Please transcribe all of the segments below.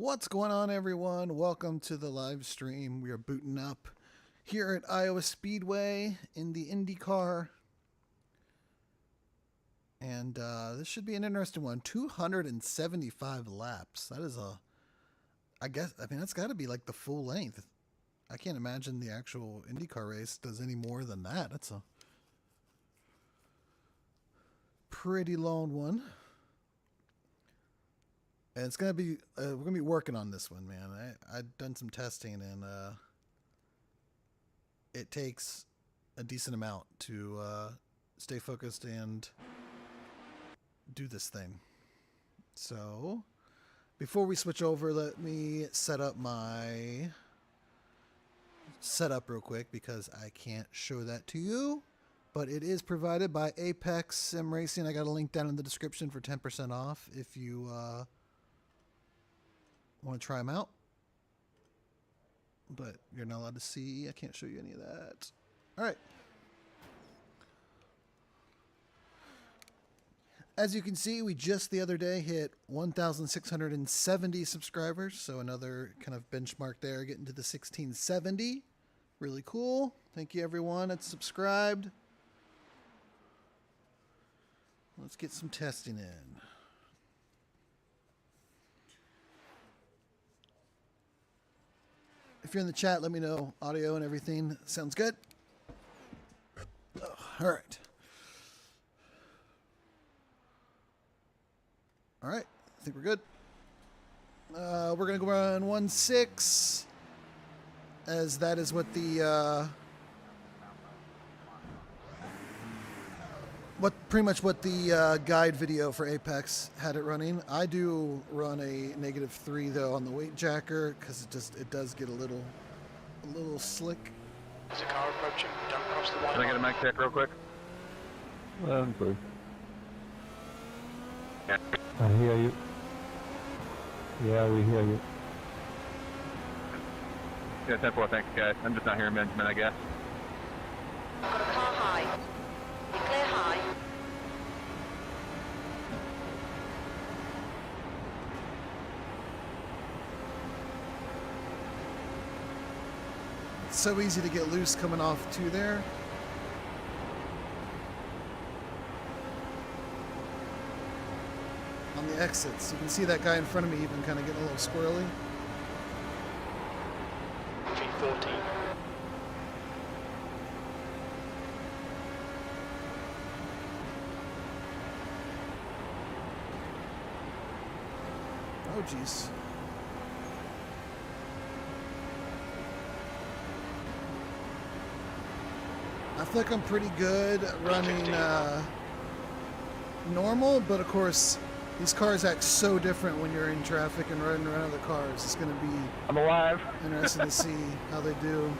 What's going on, everyone? Welcome to the live stream. We are booting up here at Iowa Speedway in the IndyCar. And this should be an interesting one. 275 laps. That is that's got to be like the full length. I can't imagine the actual IndyCar race does any more than that. That's a pretty long one. And it's gonna be we're gonna be working on this one, man. I've done some testing, and it takes a decent amount to stay focused and do this thing. So before we switch over, let me set up my setup real quick because I can't show that to you. But it is provided by Apex Sim Racing. I got a link down in the description for 10% off if you want to try them out. But you're not allowed to see. I can't show you any of that. All right. As you can see, we just the other day hit 1,670 subscribers. So another kind of benchmark there, getting to the 1,670. Really cool. Thank you, everyone that's subscribed. Let's get some testing in. If you're in the chat, let me know. Audio and everything sounds good. Oh, all right. All right. I think we're good. We're going to go on 1.6, as that is what the pretty much what the guide video for Apex had it running. I do run a -3 though on the weight jacker because it does get a little slick. There's a car approaching. Don't cross the line. Can I get a mic check real quick? Sorry. Yeah. I hear you. Yeah, we hear you. Yeah, 10-4, thanks guys. I'm just not hearing Benjamin, I guess. Got a car high. You clear high. It's so easy to get loose coming off two there. On the exits, you can see that guy in front of me even kind of getting a little squirrely. V14. Oh, jeez. I feel like I'm pretty good running normal, but of course, these cars act so different when you're in traffic and running around other cars. It's going to be I'm alive. interesting to see how they do.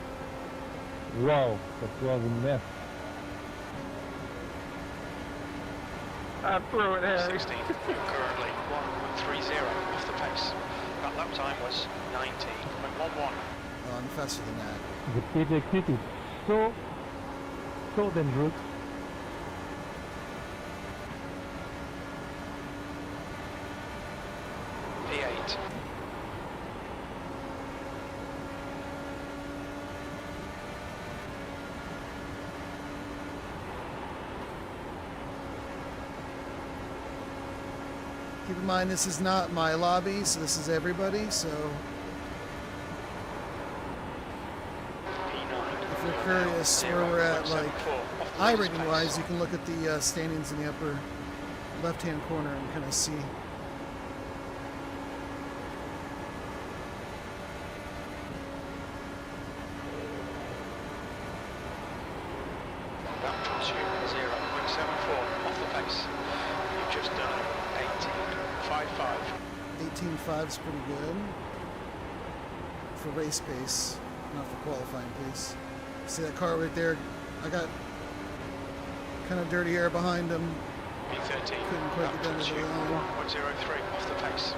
Wow, that was a mess. I'm through it, Harry. 16. You're currently 1.30 off the pace. That lap time was 19.11. Oh, I'm faster than that. The pit exit is so dangerous. P8. Keep in mind, this is not my lobby, so this is everybody. So P9. if you're curious where we're at, like iRacing wise, you can look at the standings in the upper left-hand corner and kind of see. That puts you 0.74 off the pace. You've just done 18.55. 18.5 is pretty good for race pace, not for qualifying pace. See that car right there? I got kind of dirty air behind him. P13. Couldn't quite get down That to puts the you line. 1.03 off the pace.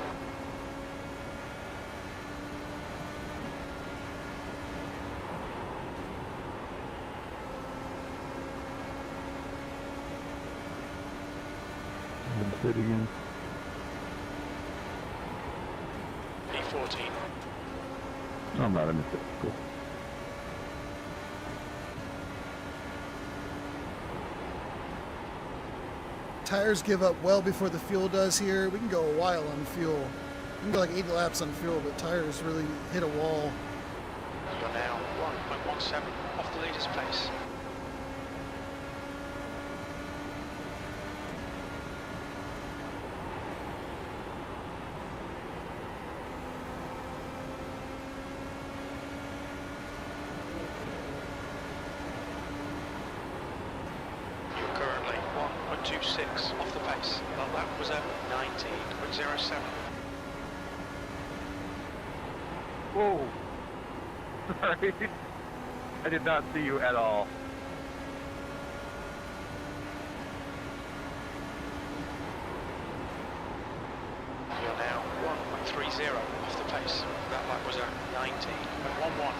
Say it again. P14. 14. I'm not in it. Cool. Tires give up well before the fuel does here. We can go a while on fuel. We can go like 80 laps on fuel, but tires really hit a wall. You're now 1.17 off the leader's place. You're currently 1.26 off the pace. Well, that was a 19.07. Whoa. Sorry. I did not see you at all. You're now 1.30 off the pace. That lap was a 19.11.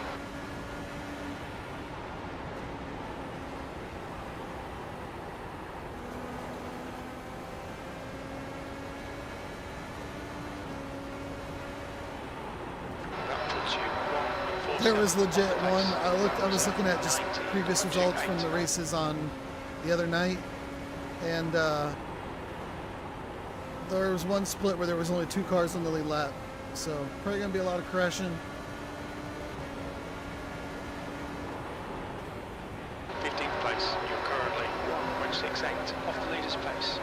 That puts you 1.47 There was legit off the one. pace. I was looking at just previous results from the races on the other night, and there was one split where there was only 2 cars on the lead lap. So probably gonna be a lot of crashing. 15th place. You're currently 1.68 off the leader's pace.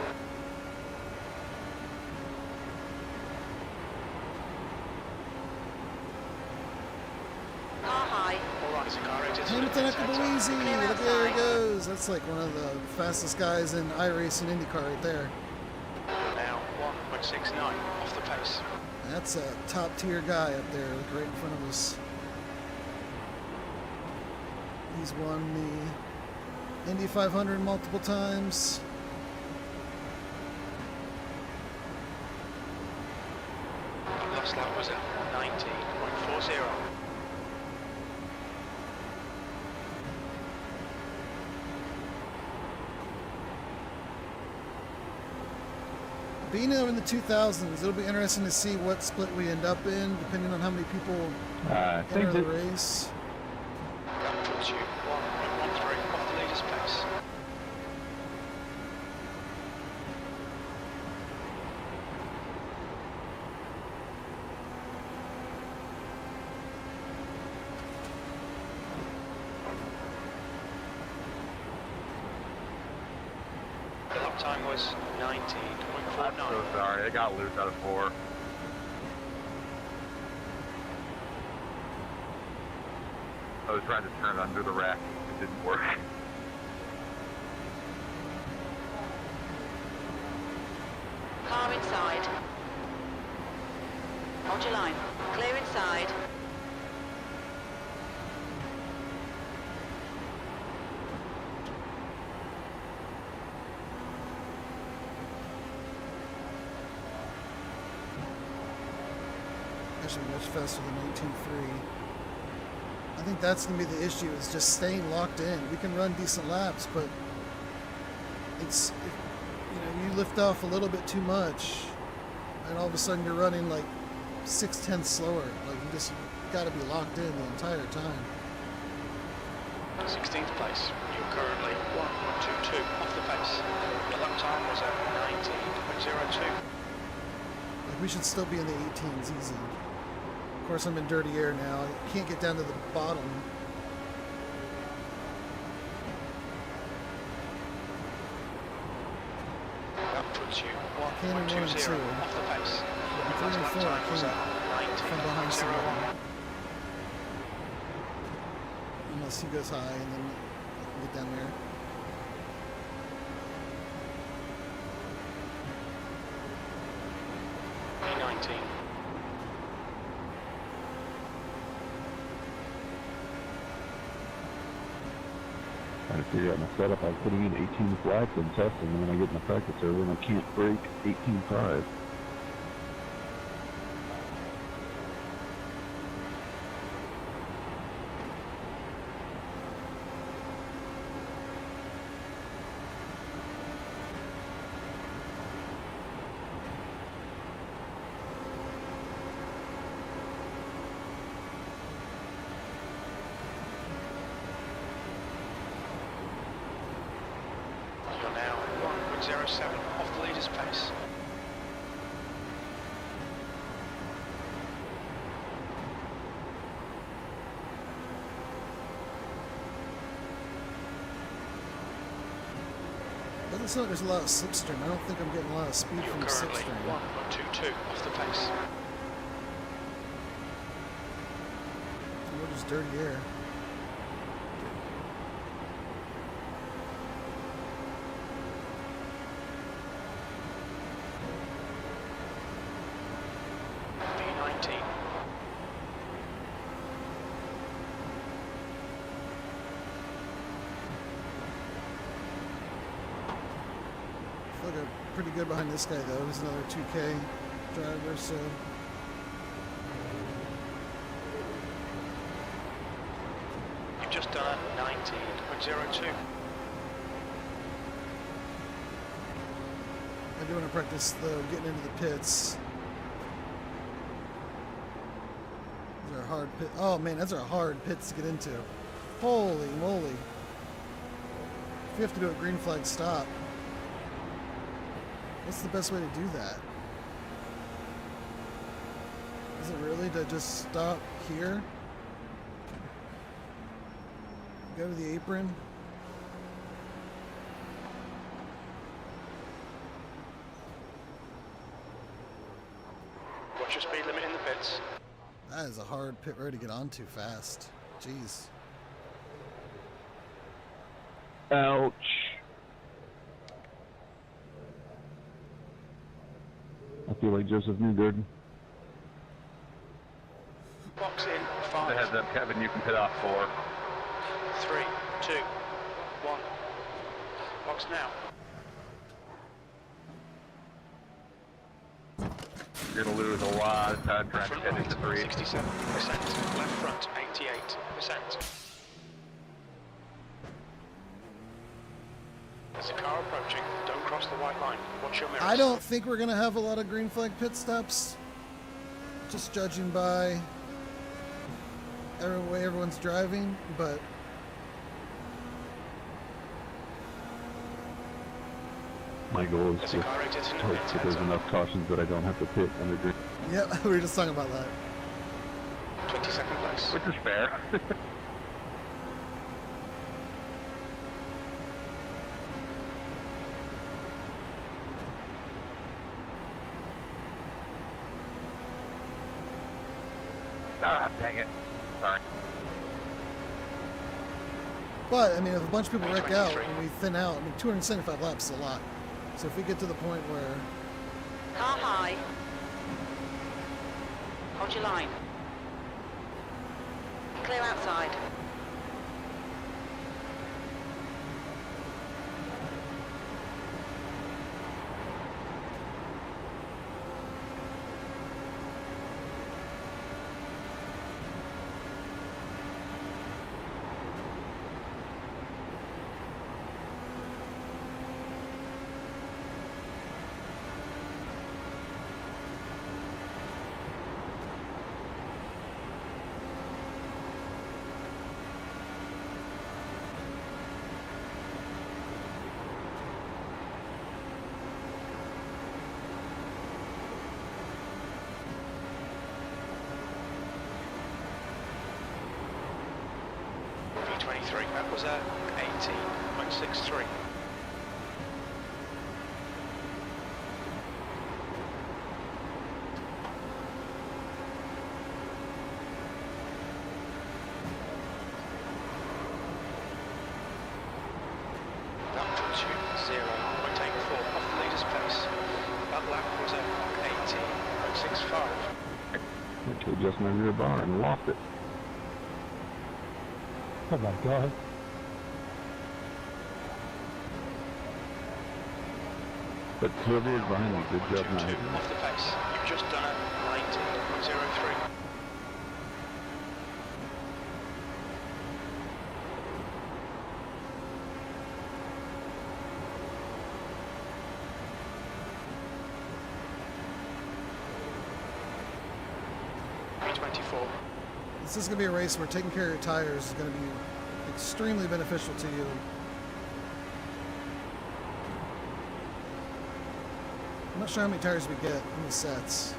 Car high. All right, as the car exits the Hamilton pits, heads up. Easy. Clear Look, there he outside. goes. That's like one of the fastest guys in iRacing IndyCar right there. You're now 1.69 off the pace. That's a top tier guy up there, like right in front of us. He's won the Indy 500 multiple times. That last lap was a 19.40. Being there in the 2000s, it'll be interesting to see what split we end up in, depending on how many people I enter think the that race. That puts you 1.13 off the leader's pace. The lap time was 19.49. I'm so sorry. I got loose out of 4. I was trying to turn under the rack. It didn't work. Car inside. Hold your line. Clear inside. Actually, much faster than 19.3. I think that's going to be the issue, is just staying locked in. We can run decent laps, but it's, you know, you lift off a little bit too much, and all of a sudden you're running like 0.6 slower. Like, you just got to be locked in the entire time. 16th place. You're currently 1.22 off the pace. The lap time was at 19.02. Like, we should still be in the 18s easy. Of course, I'm in dirty air now. I can't get down to the bottom. That puts you Can't even 1.20 run two. off the pace. I'm Your 3 and lap 4. I time was can't at from behind somebody. 19.01. Unless he goes high, and then I can get down there. P19. Trying to figure out my setup. I was putting in 18 flags and testing, and then I get in the practice server and I can't break 18.5. 1:07 off the leader's pace. Doesn't sound like there's a lot of slipstream. I don't think I'm getting a lot of speed You're from the currently slipstream. 1:22 off the pace. We're just dirty air. V19. I feel like I'm pretty good behind this guy though. He's another 2K driver, so You've just done a 19.02. I do want to practice though getting into the pits. These are hard pit. Oh man, those are hard pits to get into. Holy moly! If you have to do a green flag stop, what's the best way to do that? Is it really to just stop here? Go to the apron? What's your speed limit in the pits? That is a hard pit road to get onto fast. Jeez. Ouch. I feel like Joseph Newgarden. Box in The 5, heads up, Kevin, you can pit off 4. 3, 2, 1. Box now. You're going to lose a lot of time trying to Front get right, into 3. 67%. Left front, 88%. There's a car approaching. Don't cross the white line. Watch your mirrors. I don't think we're gonna have a lot of green flag pit stops. Just judging by the way everyone's driving, but My goal is There's to a car exiting the hope pits. that there's Heads up. enough cautions that I don't have to pit under green. yeah, we were just talking about that. 22nd place. Which is fair. Ah, dang it. Sorry. But I mean, if a bunch of people wreck out 23. and we thin out, I mean, 275 laps is a lot. So if we get to the point where Car high. Hold your line. Clear outside. V23. That was a 18.63. That puts you 0.84 off the leader's pace. That lap was a 18.65. Went to adjust my rear bar and lost it. Oh my god. But whoever was behind me, good job not 2 hitting me. off the pace. You've just done a 19.03. V24. this is going to be a race where taking care of your tires is going to be extremely beneficial to you. I'm not sure how many tires we get in the sets.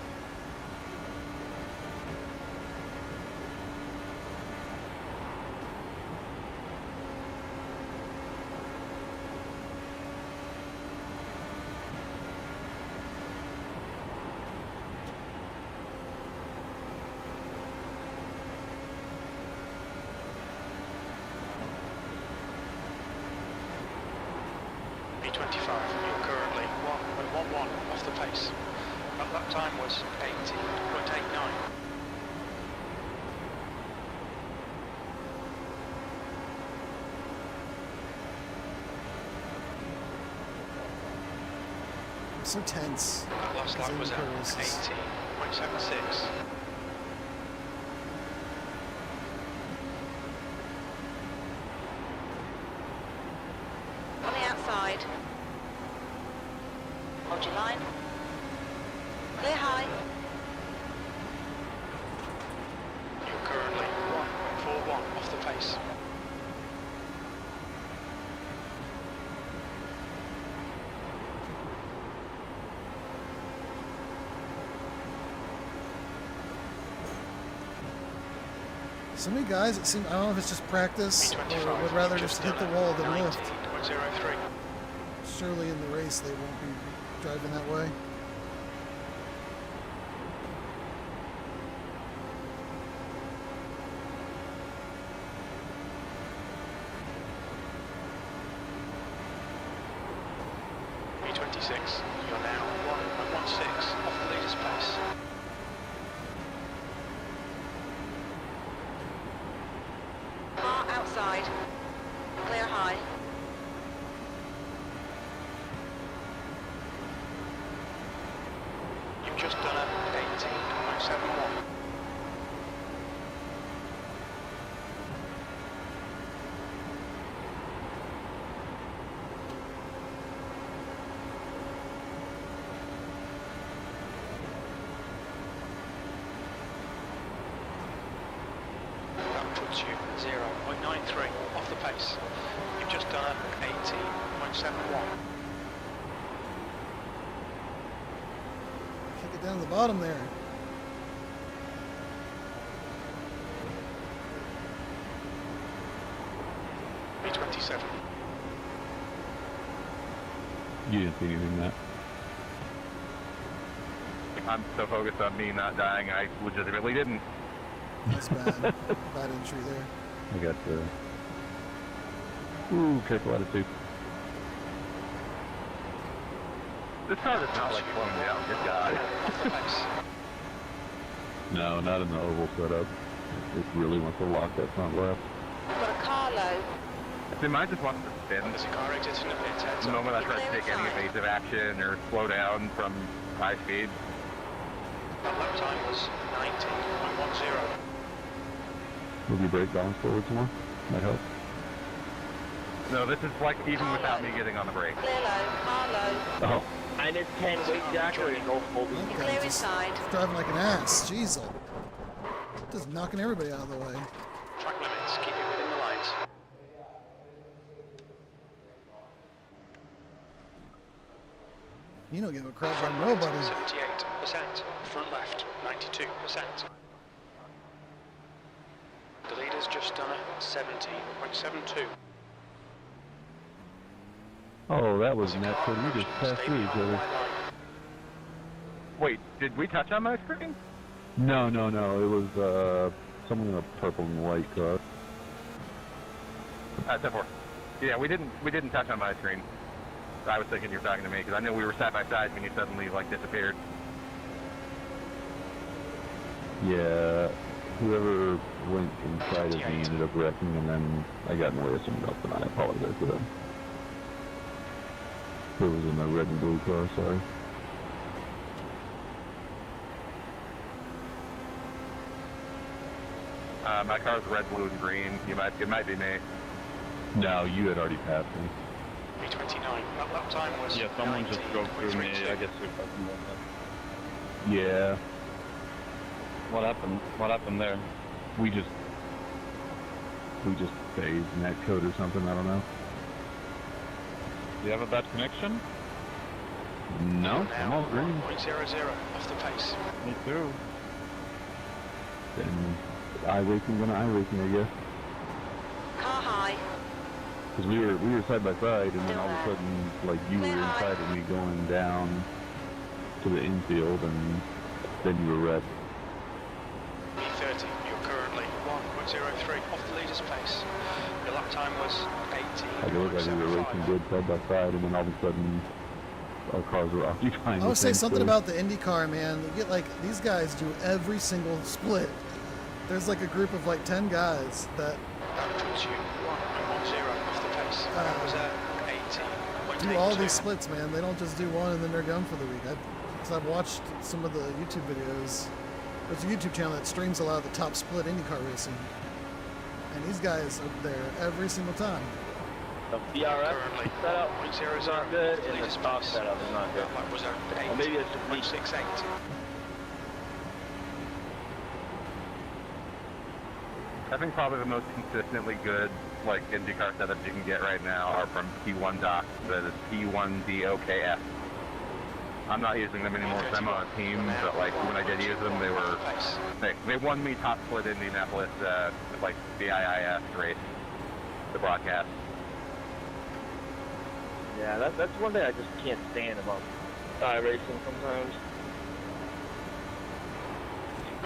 P25, you're currently 1.11 off the pace. That lap time was 18.89. So tense. That last lap was at 18.76. On the outside. Hold your line. Clear high. You're currently 1.41 off the pace. So many guys, it seems, I don't know if it's just practice or would rather just hit the wall than lift. 19.03. Surely in the race they won't be driving that way. P26, you're now 1.16 off the leader's pace. Car outside. Clear high. You've just done a 18.71. That puts you 0.93 off the pace. You've just done a 18.71. Kick it down to the bottom there. P27. You didn't see anything, Matt. I'm so focused on me not dying, I legitimately didn't. That's bad. Bad entry there. I got the... Ooh, careful attitude. This car does not like slowing down, good God. Off the pace. No, not in the oval setup. It really wants to lock that front left. We've got a car low. See, mine just wants to spin. There's a car exiting the pit heads The up. moment I try to take any evasive action or slow down from high speed. That lap time was 19.10. Move your brake balance forward some more. Might help. No, this is like even without me getting on the brake. Clear low. Car low. Oh, Minus 10 weight jacker and no folding. That You're guy clear just inside. driving like an ass. Jeez. Just knocking everybody out of the way. Track limits, keep it within the lines. You don't give a crap Front about right, nobody. 78%. Front left, 92%. The leader's just done a 17.72. oh, that was net code. We just passed through each other. Wait, did we touch on my screen? No, no, no. It was someone in a purple and white car. 10-4. Yeah, we didn't touch on my screen. I was thinking you were talking to me because I knew we were side by side when you suddenly like disappeared. Yeah, whoever went inside of me ended up wrecking, and then I got in the way of someone else, and I apologize for that. It was in the red and blue car, sorry. My car's red, blue, and green. It might be me. No, you had already passed me. P29. That lap time was Yeah, someone just drove through me. 19.32. I guess if I can walk up. Yeah, What happened? What happened there? we just phased net code or something, I don't know. Do you have a bad connection? No, I'm Now, all green. 1.00 off the pace. Me too. Then iRacing gonna iRacing, I guess. Car high. Because we were side by side, and then all of a sudden, like you were inside of me going down to the infield, and then you were red. E30, you're currently 1.03 off the leader's pace. Your lap time was 18. Like it looked like we were racing good side by side, and then all of a sudden, our cars were occupying. I would the say same something space. about the IndyCar, man. You get like these guys do every single split. There's like a group of like 10 guys that That puts you 1.10 off the pace. That was 18.82. do all these splits, man. They don't just do one and then they're done for the week. Because I've watched some of the YouTube videos. There's a YouTube channel that streams a lot of the top split IndyCar racing, and these guys are there every single time. The BRF Currently setup 1.00 is not good, and the stock setup is not good. That was Or maybe it's just me. 8.68. I think probably the most consistently good like IndyCar setups you can get right now are from P1 Docs. That is P1DOKF. I'm not using them anymore because I'm on a team, but like when I did use them, they won me top split Indianapolis, like the IIS race, the broadcast. Yeah, that's one thing I just can't stand about iRacing sometimes.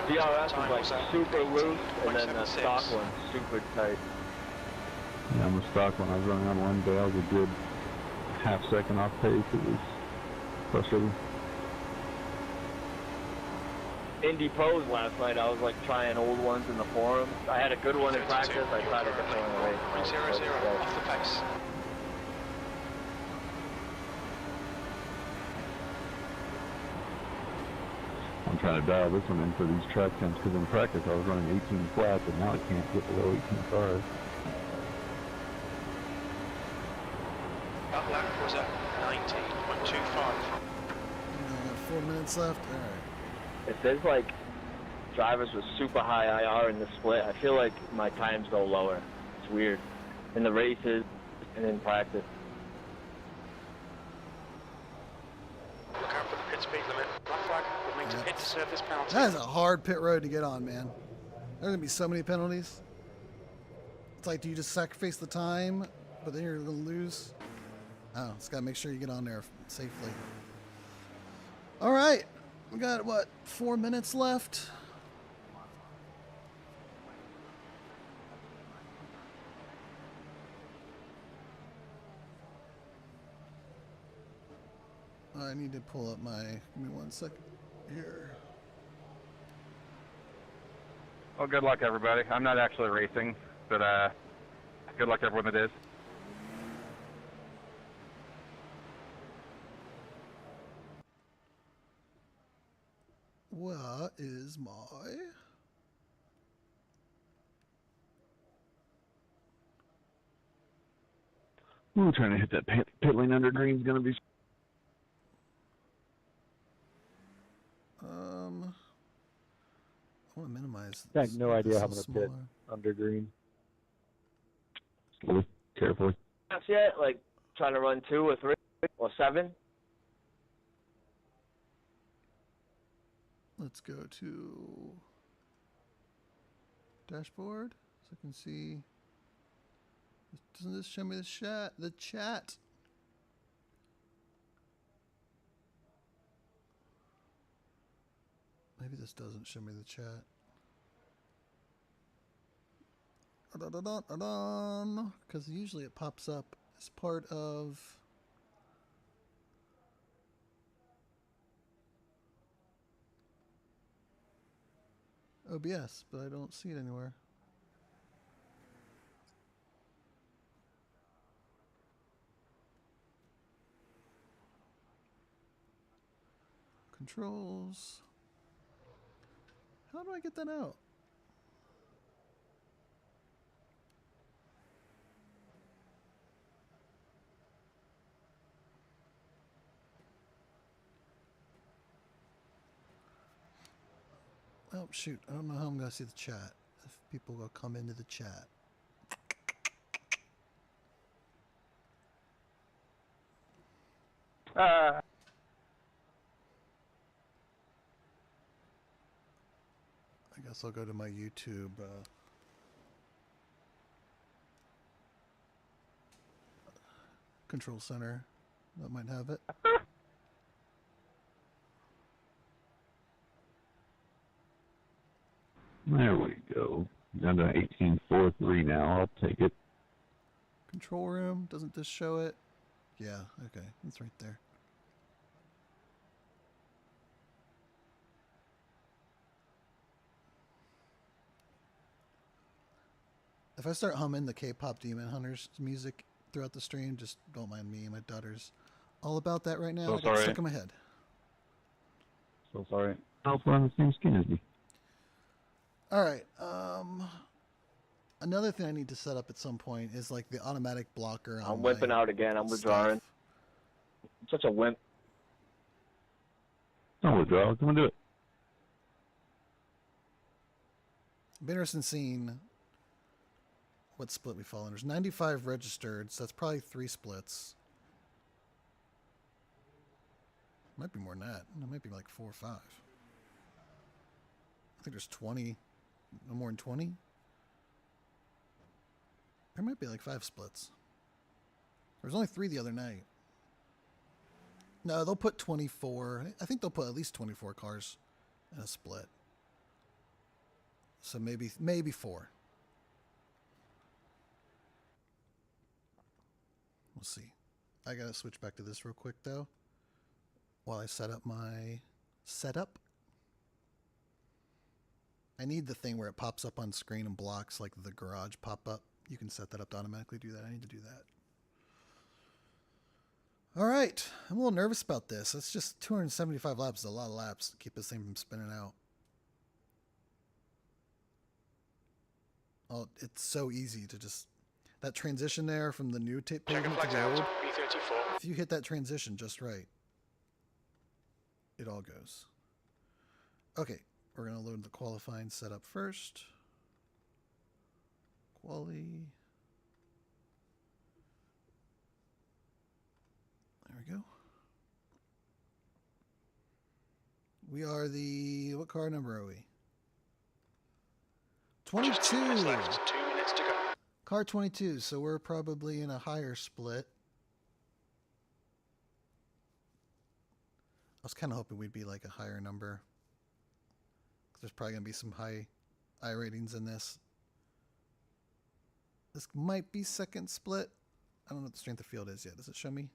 DRS is like super loose, and then the stock one's super tight. Yeah, I'm a stock when I was running on one day. I was a good half second off pace. It was frustrating. Indy Pros last night, I was like trying old ones in the forums. I had a good one in practice. I tried a different one in the race. 1.00 off the pace. I'm trying to dial this one in for these track temps because in practice I was running 18 flat, but now I can't get below 18 cars. That lap was at 19.25. 4 minutes left. All right. If there's like drivers with super high IR in the split, I feel like my times go lower. It's weird. In the races and in practice. Look out for the pit speed limit. Black flag will need to pit to serve this penalty. That is a hard pit road to get on, man. There's gonna be so many penalties. It's like, do you just sacrifice the time, but then you're gonna lose? Oh, just gotta make sure you get on there safely. All right, we got what, 4 minutes left? I need to pull up my, give me 1 second here. Well, good luck, everybody. I'm not actually racing, but good luck to everyone that is. What is my... Ooh, trying to hit that pit lane under green is going to be... I want to minimize. I have no make idea this how a I'm going to smaller. pit under green. Slowly, carefully. That's yet, like trying to run 2 or 3 or 7. Let's go to dashboard so I can see. Doesn't this show me the chat? The chat. Maybe this doesn't show me the chat. Because usually it pops up as part of. OBS, but I don't see it anywhere. Controls. How do I get that out? Oh, shoot. I don't know how I'm going to see the chat. If people will come into the chat. I guess I'll go to my YouTube. Control center. That might have it. There we go. Down to 18.43 now. I'll take it. Control room. Doesn't this show it? Yeah, okay. It's right there. If I start humming the K-pop Demon Hunters music throughout the stream, just don't mind me. My daughter's all about that right now. So I got sorry. stuck in my head. So sorry. I'll on the same skin as me. All right. Another thing I need to set up at some point is like the automatic blocker. On I'm wimping my out again. I'm stuff. withdrawing. I'm such a wimp. Don't withdraw. Come on, do it. It'd be interesting seeing what split we fall in. There's 95 registered, so that's probably 3 splits. Might be more than that. It might be like 4 or 5. I think there's 20. No more than 20. There might be like 5 splits. There was only 3 the other night. No, they'll put 24. I think they'll put at least 24 cars in a split. So maybe 4. We'll see. I gotta switch back to this real quick though, while I set up my setup. I need the thing where it pops up on screen and blocks like the garage pop-up. You can set that up to automatically do that. I need to do that. All right. I'm a little nervous about this. It's just 275 laps. Is a lot of laps to keep this thing from spinning out. Oh, it's so easy to just... That transition there from the new tape Checking pavement to flags the out. old. B34. If you hit that transition just right, it all goes. Okay. We're going to load the qualifying setup first. Quali. There we go. We are the... What car number are we? 22! Just 2 minutes left. 2 minutes to go. Car 22, so we're probably in a higher split. I was kind of hoping we'd be like a higher number. There's probably going to be some high I ratings in this. This might be second split. I don't know what the strength of field is yet. Does it show me?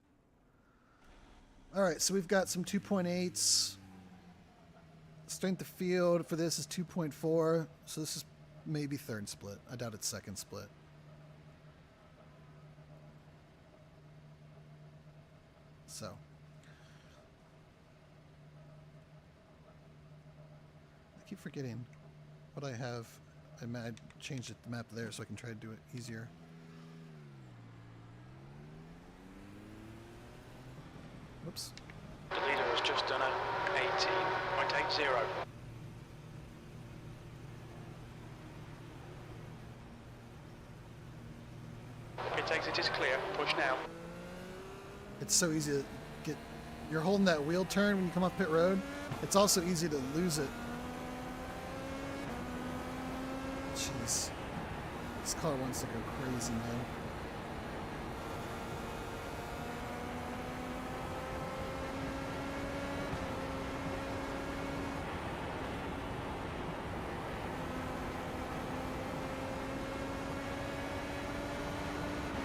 All right, so we've got some 2.8s. Strength of field for this is 2.4. So this is maybe third split. I doubt it's second split. So. I keep forgetting what I have. I changed the map there so I can try to do it easier. Whoops. The leader has just done a 18.80. It takes it is clear. Push now. It's so easy to get... You're holding that wheel turn when you come off pit road. It's also easy to lose it. Jeez. This car wants to go crazy, man.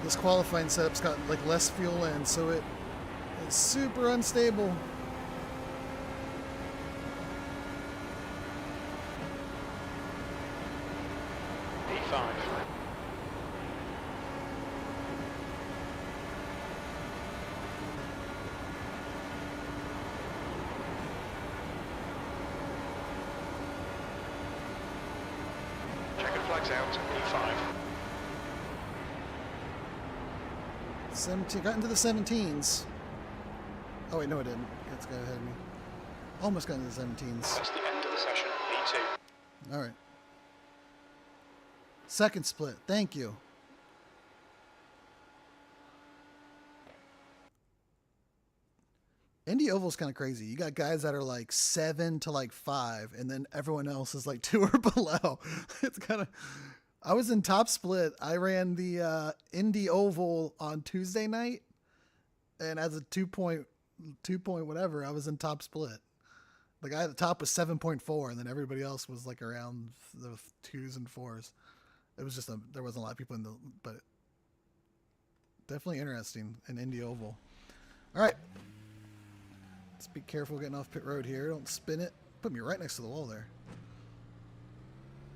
This qualifying setup's got like less fuel in, so it is super unstable. E5. Checkered flags out. E5. 17, got into the 17s. Oh wait, no it didn't. It's got ahead of me. Almost got into the 17s. That's the end of the session. E2. All right. Second split. Thank you. Indy Oval's kind of crazy. You got guys that are like 7 to like 5, and then everyone else is like 2 or below. It's kind of. I was in top split. I ran the Indy Oval on Tuesday night, and as a 2 point whatever, I was in top split. The guy at the top was 7.4, and then everybody else was like around the 2s and 4s. It was just there wasn't a lot of people in the, but definitely interesting in Indy Oval. All right. Let's be careful getting off pit road here. Don't spin it. Put me right next to the wall there.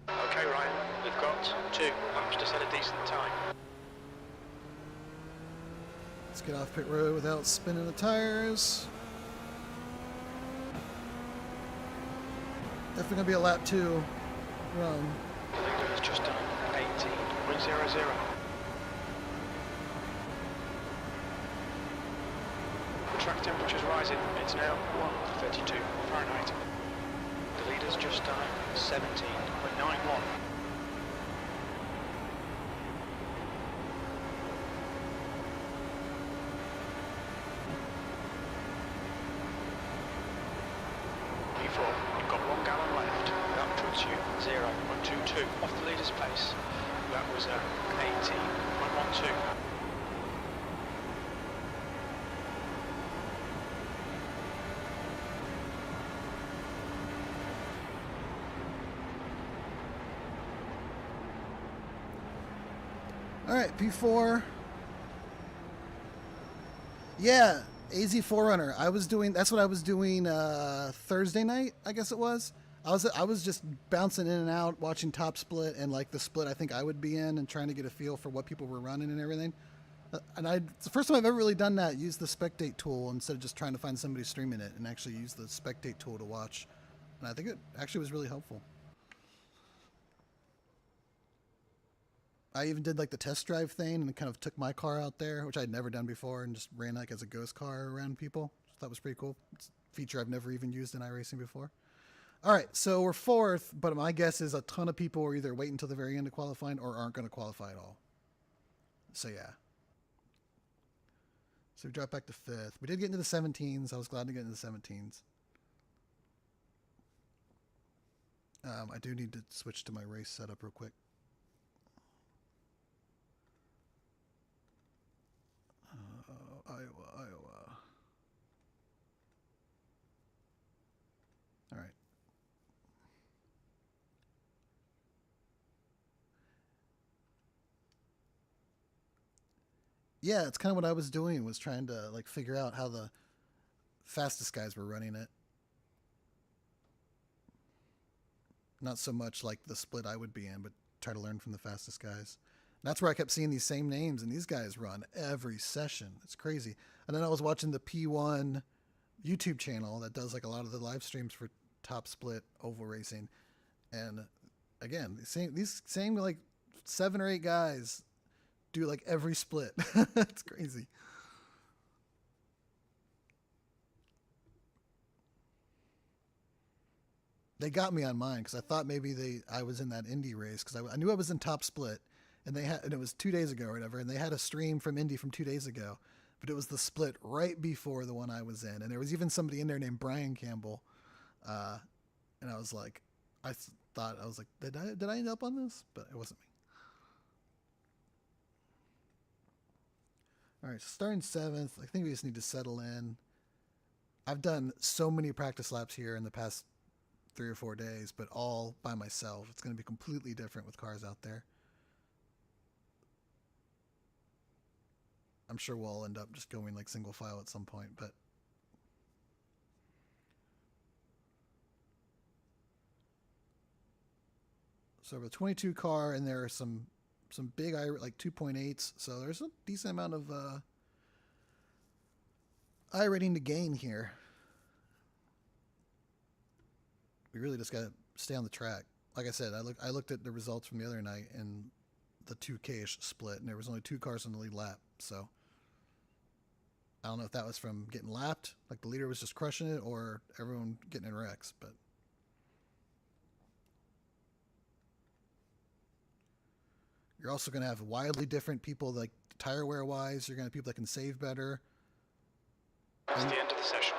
Okay, Ryan, we've got 2 laps to set a decent time. Let's get off pit road without spinning the tires. Definitely going to be a lap 2 run. The leader has just done 18.00. The track temperature's rising. It's now 132 Fahrenheit. The leader's just done 17.91. You've got 1 gallon left. That puts you 0.22 off the leader's pace. That was 18.12. All right, P4. Yeah, AZ Forerunner. That's what I was doing Thursday night, I guess it was. I was just bouncing in and out, watching top split and like the split I think I would be in, and trying to get a feel for what people were running and everything. And it's the first time I've ever really done that. Use the spectate tool instead of just trying to find somebody streaming it, and actually use the spectate tool to watch. And I think it actually was really helpful. I even did like the test drive thing and kind of took my car out there, which I'd never done before, and just ran like as a ghost car around people. So that was pretty cool. It's a feature I've never even used in iRacing before. All right, so we're 4th, but my guess is a ton of people are either waiting until the very end of qualifying or aren't going to qualify at all. So yeah. So we dropped back to 5th. We did get into the 17s. I was glad to get into the 17s. I do need to switch to my race setup real quick. Iowa. All right. Yeah, it's kind of what I was doing, was trying to like figure out how the fastest guys were running it. Not so much like the split I would be in, but try to learn from the fastest guys. That's where I kept seeing these same names, and these guys run every session. It's crazy. And then I was watching the P1 YouTube channel that does like a lot of the live streams for top split oval racing. And again, these same like 7 or 8 guys do like every split. It's crazy. They got me on mine because I thought maybe I was in that Indy race, because I knew I was in top split. And it was 2 days ago or whatever, and they had a stream from Indy from 2 days ago, but it was the split right before the one I was in, and there was even somebody in there named Brian Campbell, and I was like, did I end up on this? But it wasn't me. All right, so starting 7th, I think we just need to settle in. I've done so many practice laps here in the past 3 or 4 days, but all by myself. It's going to be completely different with cars out there. I'm sure we'll end up just going like single file at some point, but so we have a 22 car, and there are some big like 2.8s, so there's a decent amount of iRating to gain here. We really just got to stay on the track. Like I said, I looked at the results from the other night and the 2K-ish split, and there was only 2 cars on the lead lap. So I don't know if that was from getting lapped, like the leader was just crushing it, or everyone getting in wrecks, but you're also going to have wildly different people, like tire wear wise. You're going to have people that can save better. That's the end of the session.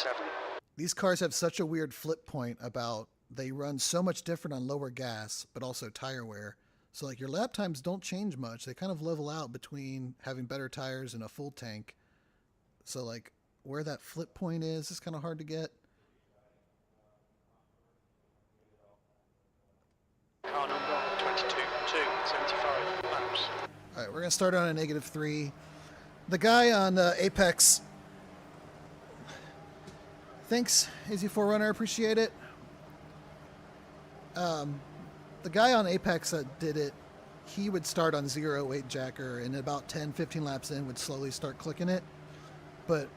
37. These cars have such a weird flip point about they run so much different on lower gas, but also tire wear. So like your lap times don't change much. They kind of level out between having better tires and a full tank. So like where that flip point is kind of hard to get. Car number 22, 275 laps. All right, we're going to start on a -3. The guy on Apex, thanks, AZ4Runner, appreciate it. The guy on Apex that did it, he would start on 0 weight jacker and about 10, 15 laps in would slowly start clicking it. But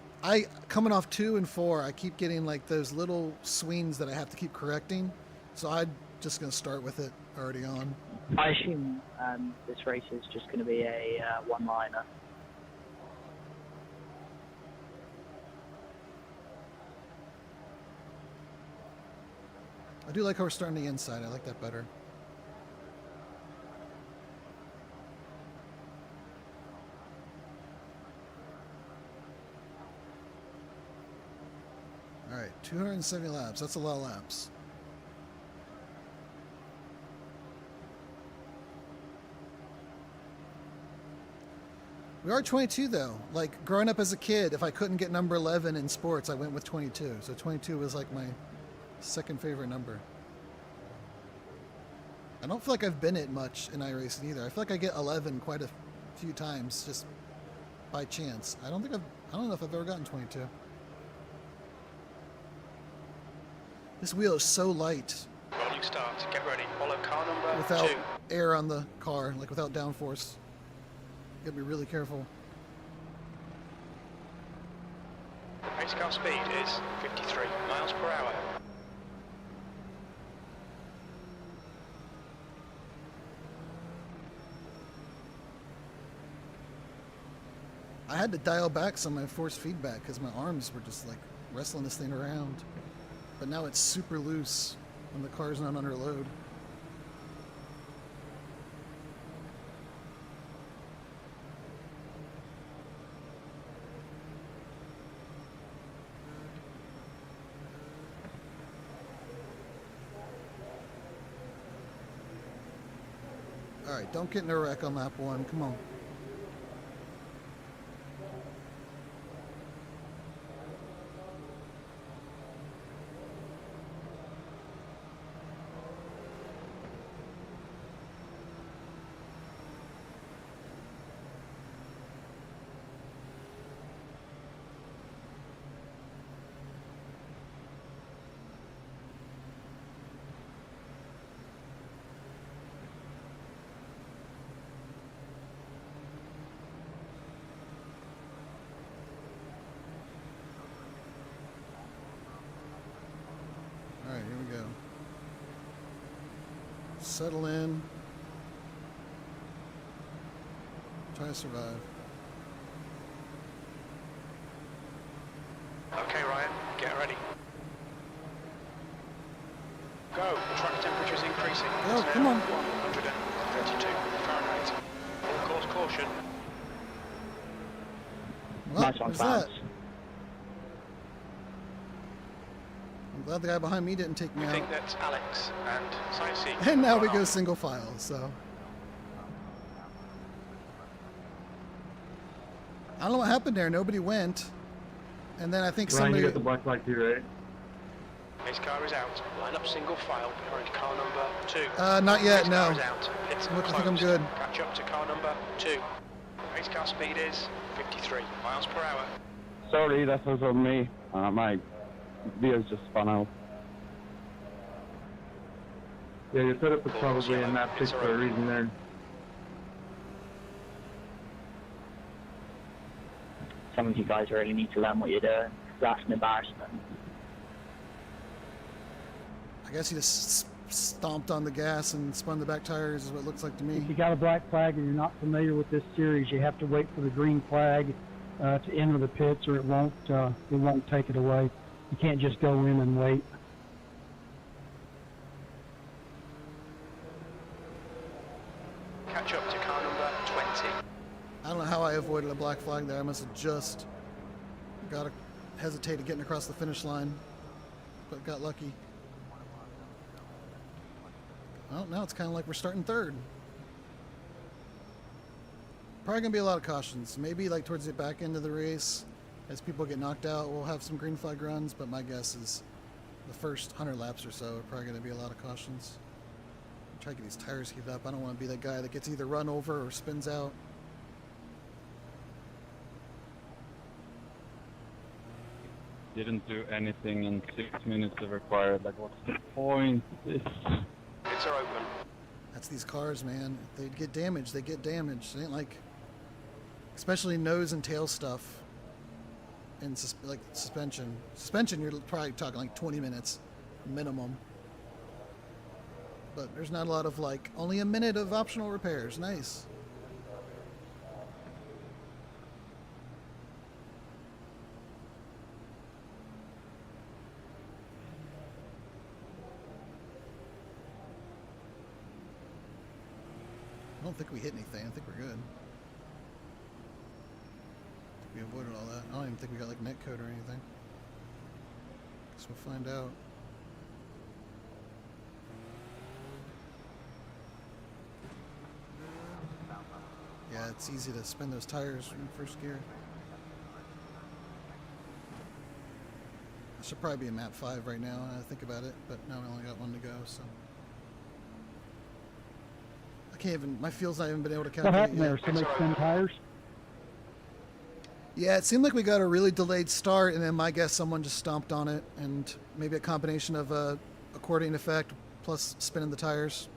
coming off 2 and 4, I keep getting like those little swings that I have to keep correcting. So I'm just going to start with it already on. I assume this race is just going to be a one-liner. I do like how we're starting the inside. I like that better. All right, 270 laps. That's a lot of laps. We are 22 though. Like growing up as a kid, if I couldn't get number 11 in sports, I went with 22. So 22 was like my second favorite number. I don't feel like I've been it much in iRacing either. I feel like I get 11 quite a few times just by chance. I don't know if I've ever gotten 22. This wheel is so light. Rolling start. Get ready. Follow car number Without 2. air on the car, like without downforce. You gotta be really careful. The pace car speed is 53 miles per hour. I had to dial back some of my force feedback because my arms were just like wrestling this thing around. But now it's super loose when the car's not under load. Alright, don't get in a wreck on lap 1. Come on. Alright, here we go. Settle in. Try to survive. Okay, Ryan, get ready. Go. The track temperature is increasing. Oh, It's come now on. 132 Fahrenheit. All course caution. Well, Nice one, who's that? Clarence. I'm glad the guy behind me didn't take me We out. think that's Alex and sightseeing. And now we are go off. single file, so. I don't know what happened there. Nobody went. And then I think Ryan, somebody. you got the black flag too, right? Pace car is out. Line up single file behind car number 2. Not yet, Pace no. car is out. Pits Look, I think closed. I'm good. Catch up to car number 2. Pace car speed is 53 miles per hour. Sorry, that was on me. My video's just spun out. Yeah, your setup was probably in that pick for a reason there. Some of you guys really need to learn what you're doing. That's an embarrassment. I guess he just stomped on the gas and spun the back tires, is what it looks like to me. If you got a black flag and you're not familiar with this series, you have to wait for the green flag to enter the pits, or it won't take it away. You can't just go in and wait. Catch up to car number 20. I don't know how I avoided a black flag there. I must have just got hesitated getting across the finish line, but got lucky. Well, now it's kind of like we're starting third. Probably going to be a lot of cautions. Maybe like towards the back end of the race, as people get knocked out, we'll have some green flag runs, but my guess is the first 100 laps or so are probably going to be a lot of cautions. Try to get these tires heated up. I don't want to be that guy that gets either run over or spins out. Didn't do anything in 6 minutes of required. Like, what's the point? Pits are open. That's these cars, man. They get damaged. They get damaged. It ain't like, especially nose and tail stuff. And like suspension. Suspension, you're probably talking like 20 minutes minimum. But there's not a lot of like, only a minute of optional repairs. Nice. I don't think we hit anything. I think we're good. I think we avoided all that. I don't even think we got like net code or anything. Guess we'll find out. Yeah, it's easy to spin those tires in first gear. I should probably be in map 5 right now, and I think about it, but now we only got 1 to go, so. I can't even, my field's not even been able to calculate What happened yet. there? Somebody spin tires? Yeah, it seemed like we got a really delayed start, and then my guess someone just stomped on it, and maybe a combination of a accordion effect plus spinning the tires.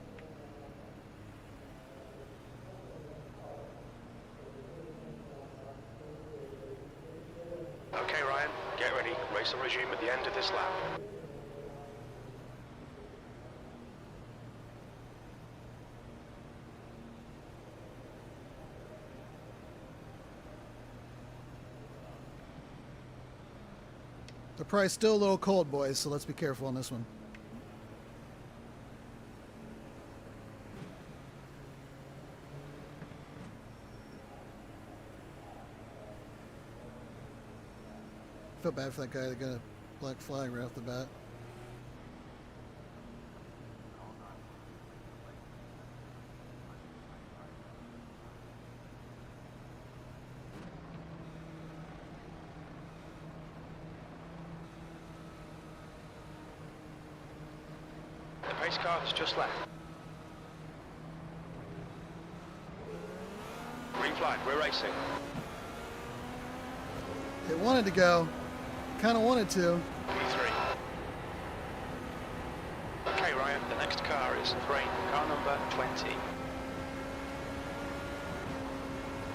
Okay, Ryan, get ready. Race will resume at the end of this lap. They're probably still a little cold, boys, so let's be careful on this one. I feel bad for that guy that got a black flag right off the bat. The pace car has just left. Green flag, we're racing. It wanted to go. Kind of wanted to. P3. Okay, Ryan, the next car is Rain, car number 20.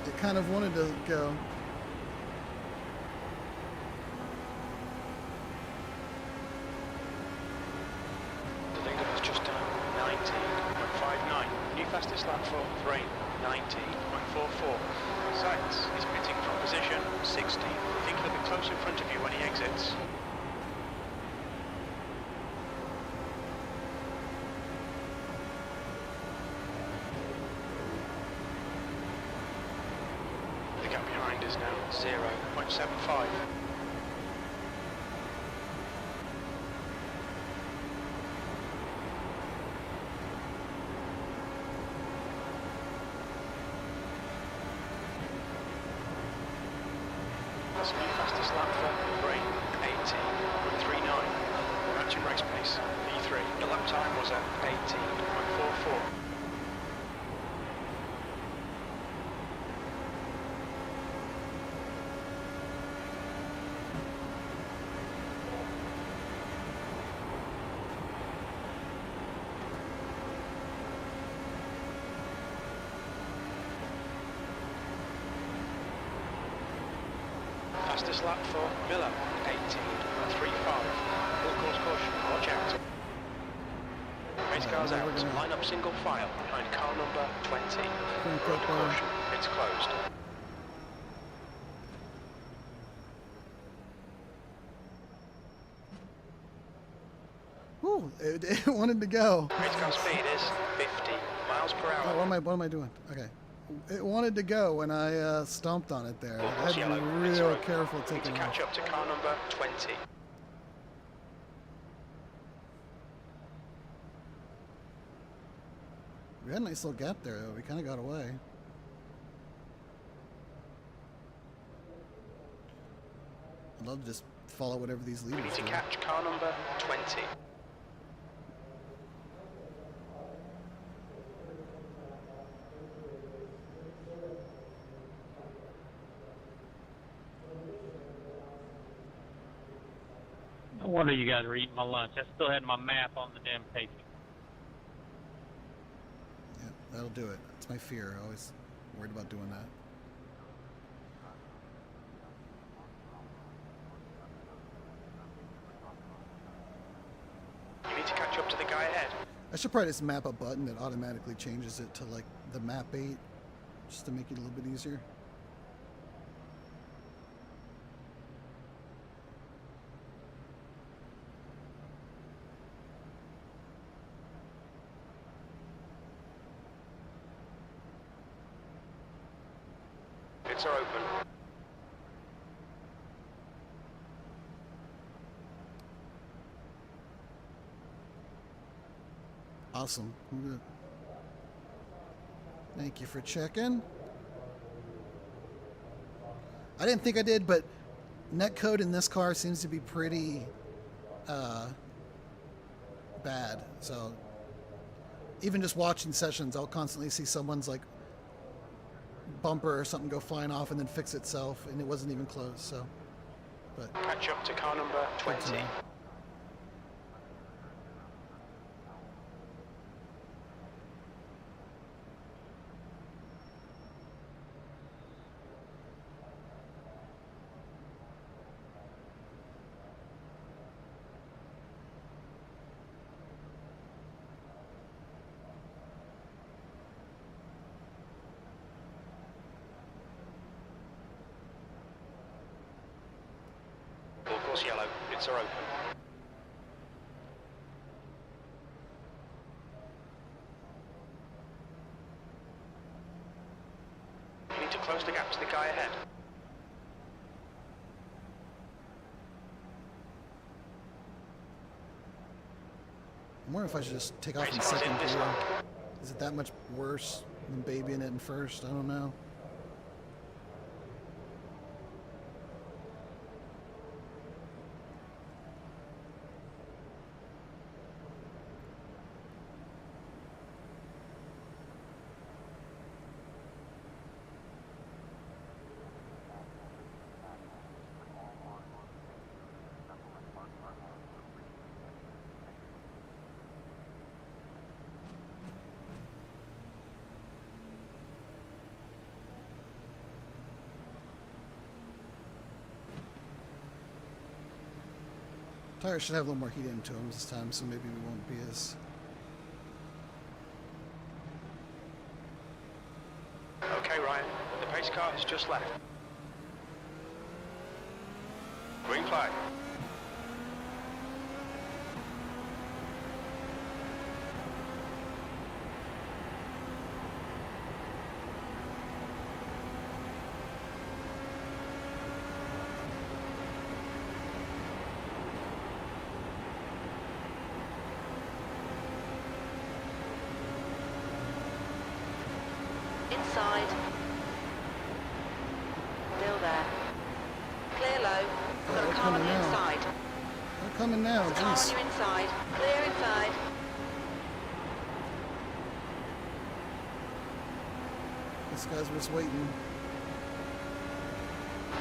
It kind of wanted to go. The leader has just done 19.59. New fastest lap for Rain, 19.44. Sainz is pitting from position 60. I think he'll be close in front of you when he exits. The gap behind is now 0.75. That's the new fastest lap for Rain, 18.39. Matching race pace, P3. The lap time was at 18.44. Fastest lap for Miller, 18.35. Full course caution, watch out. Race cars out, line up single file behind car number 20. Road to caution, it's closed. Ooh, it wanted to go. Race car speed is 50 miles per Oh, hour. what am I doing? Okay. it wanted to go when I stomped on it there. I had to be Yellow. real careful Need to taking catch off. up to car number 20. We had a nice little gap there, though. We kind of got away. I'd love to just follow whatever these We leaders need to do. catch car number 20. No wonder you guys were eating my lunch. I still had my map on the damn page. Yeah, that'll do it. It's my fear. I always worried about doing that. You need to catch up to the guy ahead. I should probably just map a button that automatically changes it to like the map 8, just to make it a little bit easier. Pits are open. Awesome. I'm good. Thank you for checking. I didn't think I did, but netcode in this car seems to be pretty bad. So even just watching sessions, I'll constantly see someone's like bumper or something go flying off and then fix itself, and it wasn't even close. So, but Catch up to car number 20. Full course yellow. Pits are open. You need to close the gap to the guy ahead. I'm wondering if I should just take off in Race cars second in this gear. lap. Is it that much worse than babying it in first? I don't know. Tires should have a little more heat into them this time, so maybe we won't be as... Okay, Ryan. The pace car has just left. Green flag. Inside. Still there. Clear low. Got a they're car on coming the now. inside. They're coming now, Car on jeez. your inside. Clear inside. This guy's just waiting.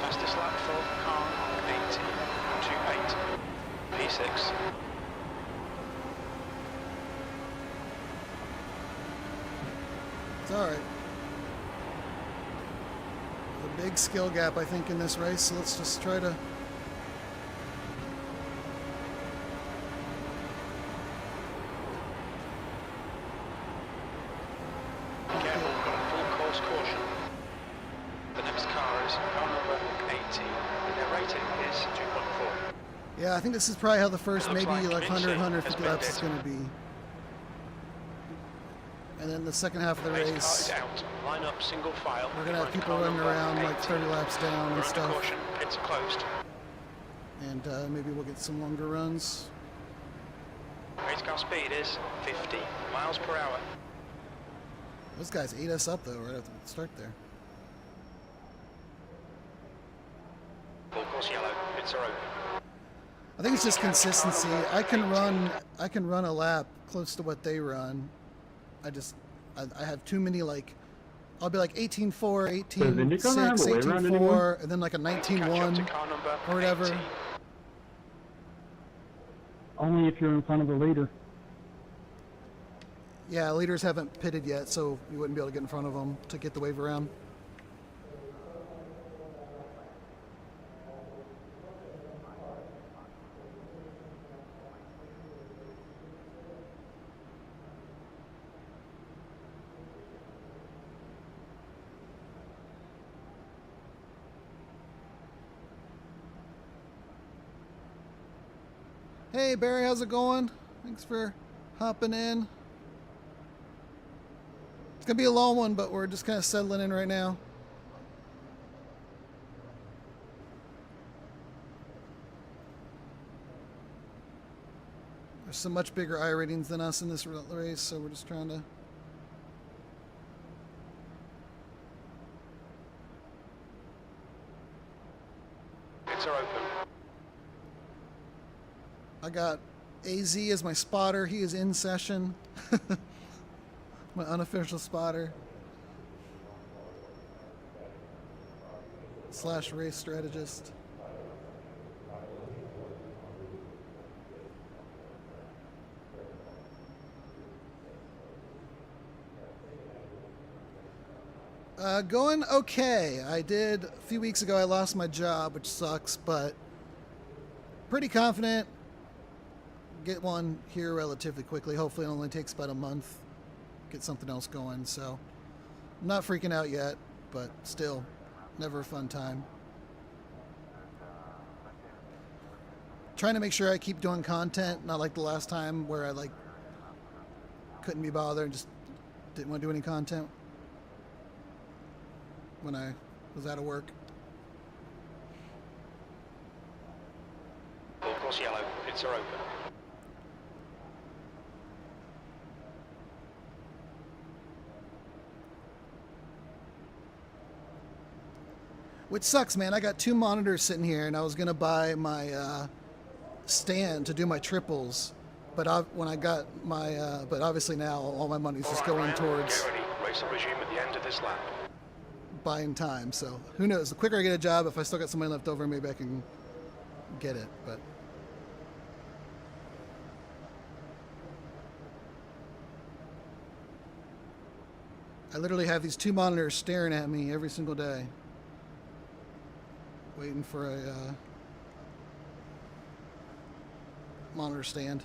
Fastest lap for car 80. 2.8. P6. It's alright. A big skill gap, I think, in this race, so let's just try to... Careful, got a full course caution. The next car is car number 80. And their rating is 2.4. Yeah, I think this is probably how the first Looks maybe like like 100, Vinci 150 has been laps is dead. going to be. And then the second half of the Pace car race, is out. Line up single file. we're gonna have behind people car running number around like 18. 30 laps down We're and under stuff. caution. Pits are closed. And maybe we'll get some longer runs. Race car speed is 50 miles per hour. Those guys ate us up though right at the start there. Full course yellow. Pits are open. I think it's just consistency. I can run a lap close to what they run. I have too many, like, I'll be like 18.4, Does IndyCar have 18.6, a way around 18.4, anymore? and then like a Catch up 19.1 to car number or whatever. 18. Only if you're in front of the leader. Yeah, leaders haven't pitted yet, so you wouldn't be able to get in front of them to get the wave around. Hey Barry, how's it going? Thanks for hopping in. It's gonna be a long one, but we're just kind of settling in right now. There's some much bigger I ratings than us in this race, so we're just trying to. Pits are open. I got AZ as my spotter. He is in session. My unofficial spotter. / race strategist. Going okay. I did a few weeks ago. I lost my job, which sucks, but pretty confident. Get one here relatively quickly. Hopefully it only takes about a month. Get something else going. So I'm not freaking out yet, but still never a fun time. Trying to make sure I keep doing content, not like the last time where I like couldn't be bothered and just didn't want to do any content when I was out of work. Full course yellow. Pits are open. Which sucks, man. I got 2 monitors sitting here, and I was gonna buy my stand to do my triples, but when I got my, but obviously now all my money's just going towards Get ready. Race will resume at the end of this lap. buying time. So who knows? The quicker I get a job, if I still got some money left over, maybe I can get it. But I literally have these 2 monitors staring at me every single day, waiting for a monitor stand.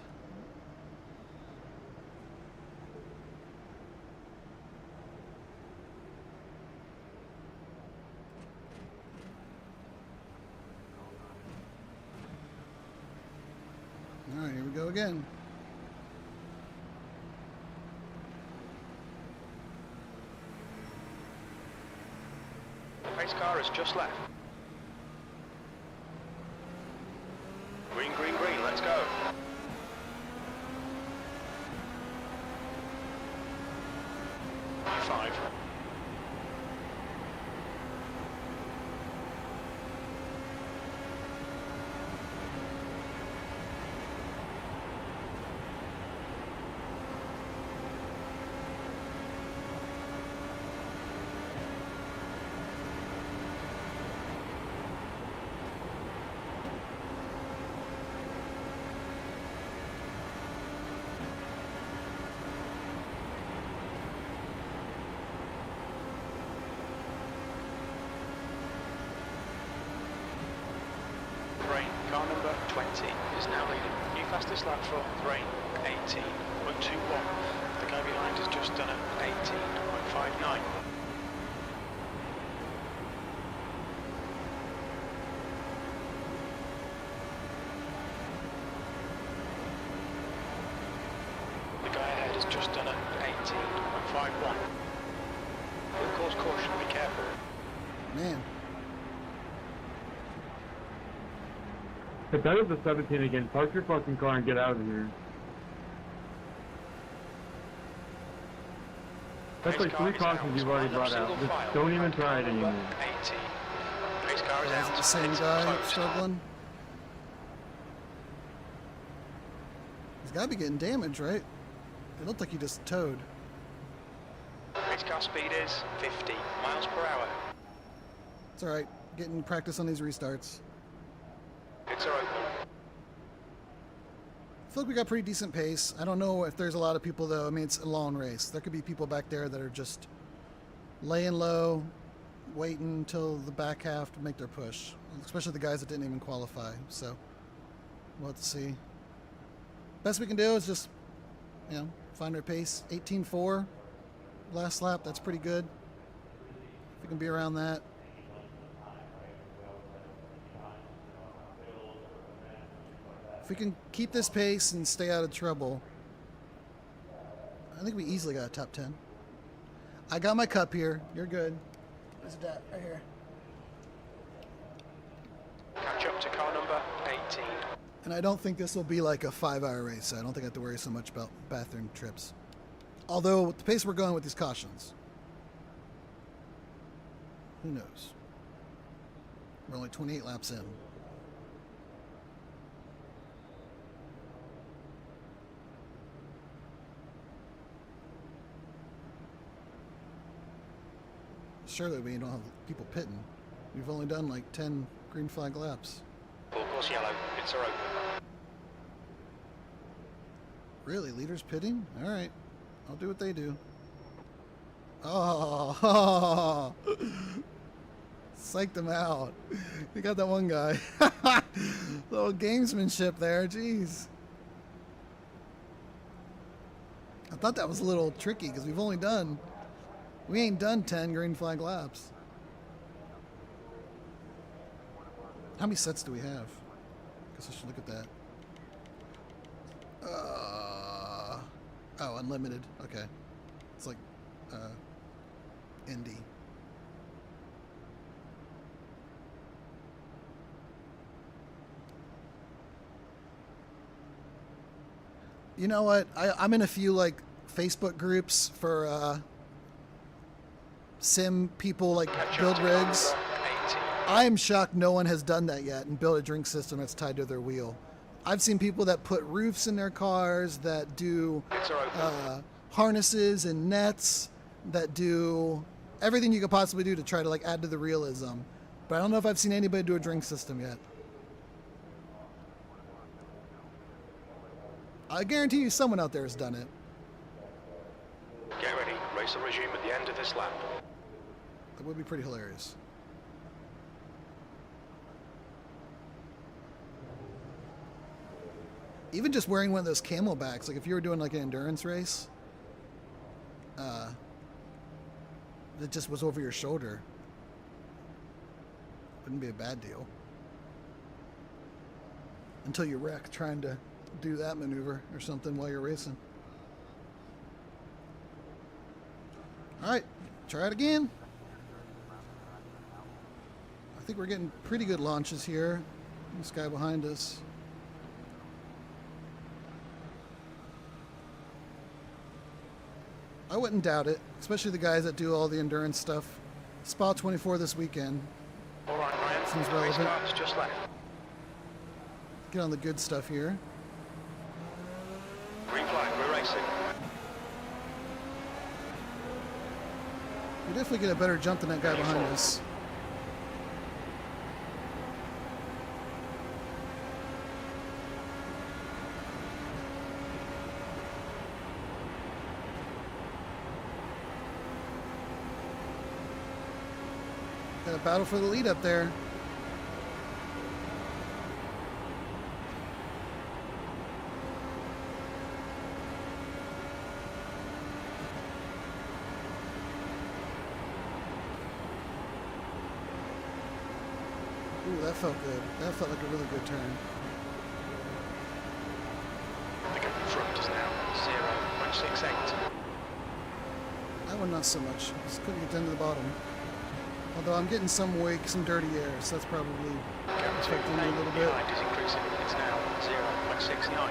All right, here we go again. The pace car has just left. Green, green, green, let's go. Five. Car number 20 is now leading. New fastest lap for Rain, 18.21. The guy behind has just done an 18.59. The guy ahead has just done an 18.59. 151. Full course caution, be careful. Man, If that is the 17 again, park your fucking car and get out of here. That's Race like car 3 is cautions out. you've already Line up brought out. single Just file. don't even Behind try car it number anymore. 80. Race car is is out. it the same Pits guy closed. struggling? He's got to be getting damaged, right? It looked like he just towed. Race car speed is 50 miles per hour. It's all right. Getting practice on these restarts. Pits are open. I feel like we got pretty decent pace. I don't know if there's a lot of people, though. I mean, it's a long race. There could be people back there that are just laying low, waiting until the back half to make their push, especially the guys that didn't even qualify. So we'll have to see. Best we can do is just, you know, find our pace. 18.4 last lap. That's pretty good. If we can be around that. If we can keep this pace and stay out of trouble, I think we easily got a top 10. I got my cup here. You're good. Where's it at? Right here. Catch up to car number 18. And I don't think this will be like a 5-hour race, so I don't think I have to worry so much about bathroom trips. Although, with the pace we're going with these cautions, who knows? We're only 28 laps in. Surely we don't have people pitting. We've only done like 10 green flag laps. Full course yellow. Pits are open. Really? Leaders pitting? All right. I'll do what they do. Oh, psyched them out. You got that one guy. Little gamesmanship there. Jeez. I thought that was a little tricky because we ain't done 10 green flag laps. How many sets do we have? Guess I should look at that. Oh, unlimited. Okay. It's like Indy. You know what? I'm in a few like Facebook groups for sim people like build rigs. I am shocked no one has done that yet and built a drink system that's tied to their wheel. I've seen people that put roofs in their cars, that do harnesses and nets, that do everything you could possibly do to try to like add to the realism. But I don't know if I've seen anybody do a drink system yet. I guarantee you someone out there has done it. Get ready. Race will resume at the end of this lap. That would be pretty hilarious. Even just wearing one of those camelbacks, like if you were doing like an endurance race, that just was over your shoulder. Wouldn't be a bad deal. Until you wreck trying to do that maneuver or something while you're racing. All right, try it again. I think we're getting pretty good launches here. This guy behind us. I wouldn't doubt it, especially the guys that do all the endurance stuff. Spa 24 this weekend. All right, Ryan. Seems Race relevant. car's just left. Get on the good stuff here. Green flag. We're racing. We definitely get a better jump than that guy behind us. Got a battle for the lead up there. Ooh, that felt good. That felt like a really good turn. The gap in front is now 0.68. one not so much. Just couldn't get down to the bottom. Although I'm getting some wake, some dirty air, so that's probably affecting me a little bit. Behind is increasing. It's now 0.69.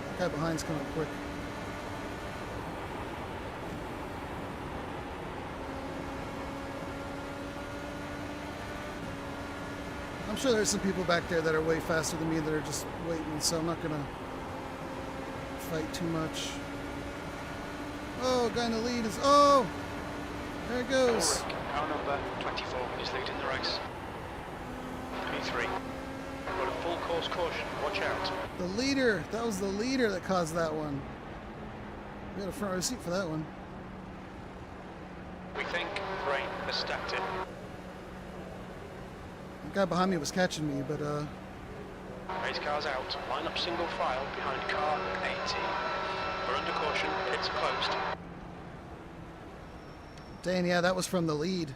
That guy behind's coming up quick. I'm sure there's some people back there that are way faster than me that are just waiting, so I'm not gonna fight too much. Oh, guy in the lead is, oh! There it goes. Car number 24 is leading the race. P3. Got a full course caution. Watch out. The leader. That was the leader that caused that one. We got a front row seat for that one. We think rain has stacked it. The guy behind me was catching me, but Race cars out. Line up single file behind car 18. We're under caution. Pits are closed. dang, yeah, that was from the lead.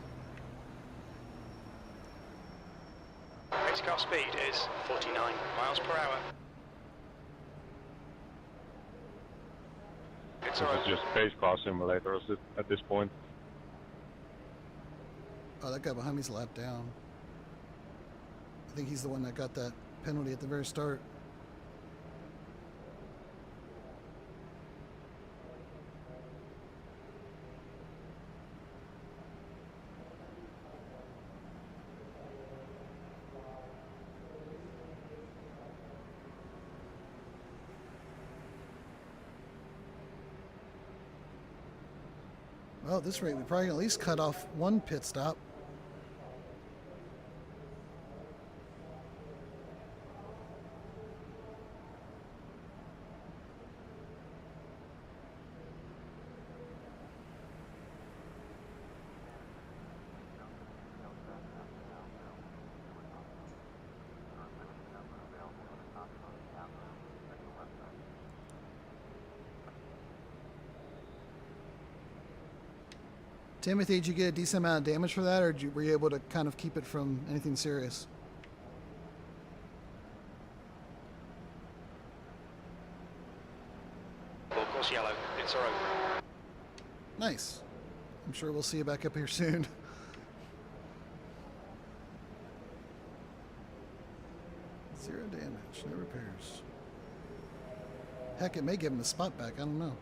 Race car speed is 49 miles per hour. It's It's just pace car simulators at this point. Oh, that guy behind me's a lap down. I think he's the one that got that penalty at the very start. Well, at this rate, we probably at least cut off one pit stop. Timothy, did you get a decent amount of damage for that, or were you able to kind of keep it from anything serious? Full course yellow, it's our open. Nice. I'm sure we'll see you back up here soon. Zero damage, no repairs. Heck, it may give him a spot back, I don't know.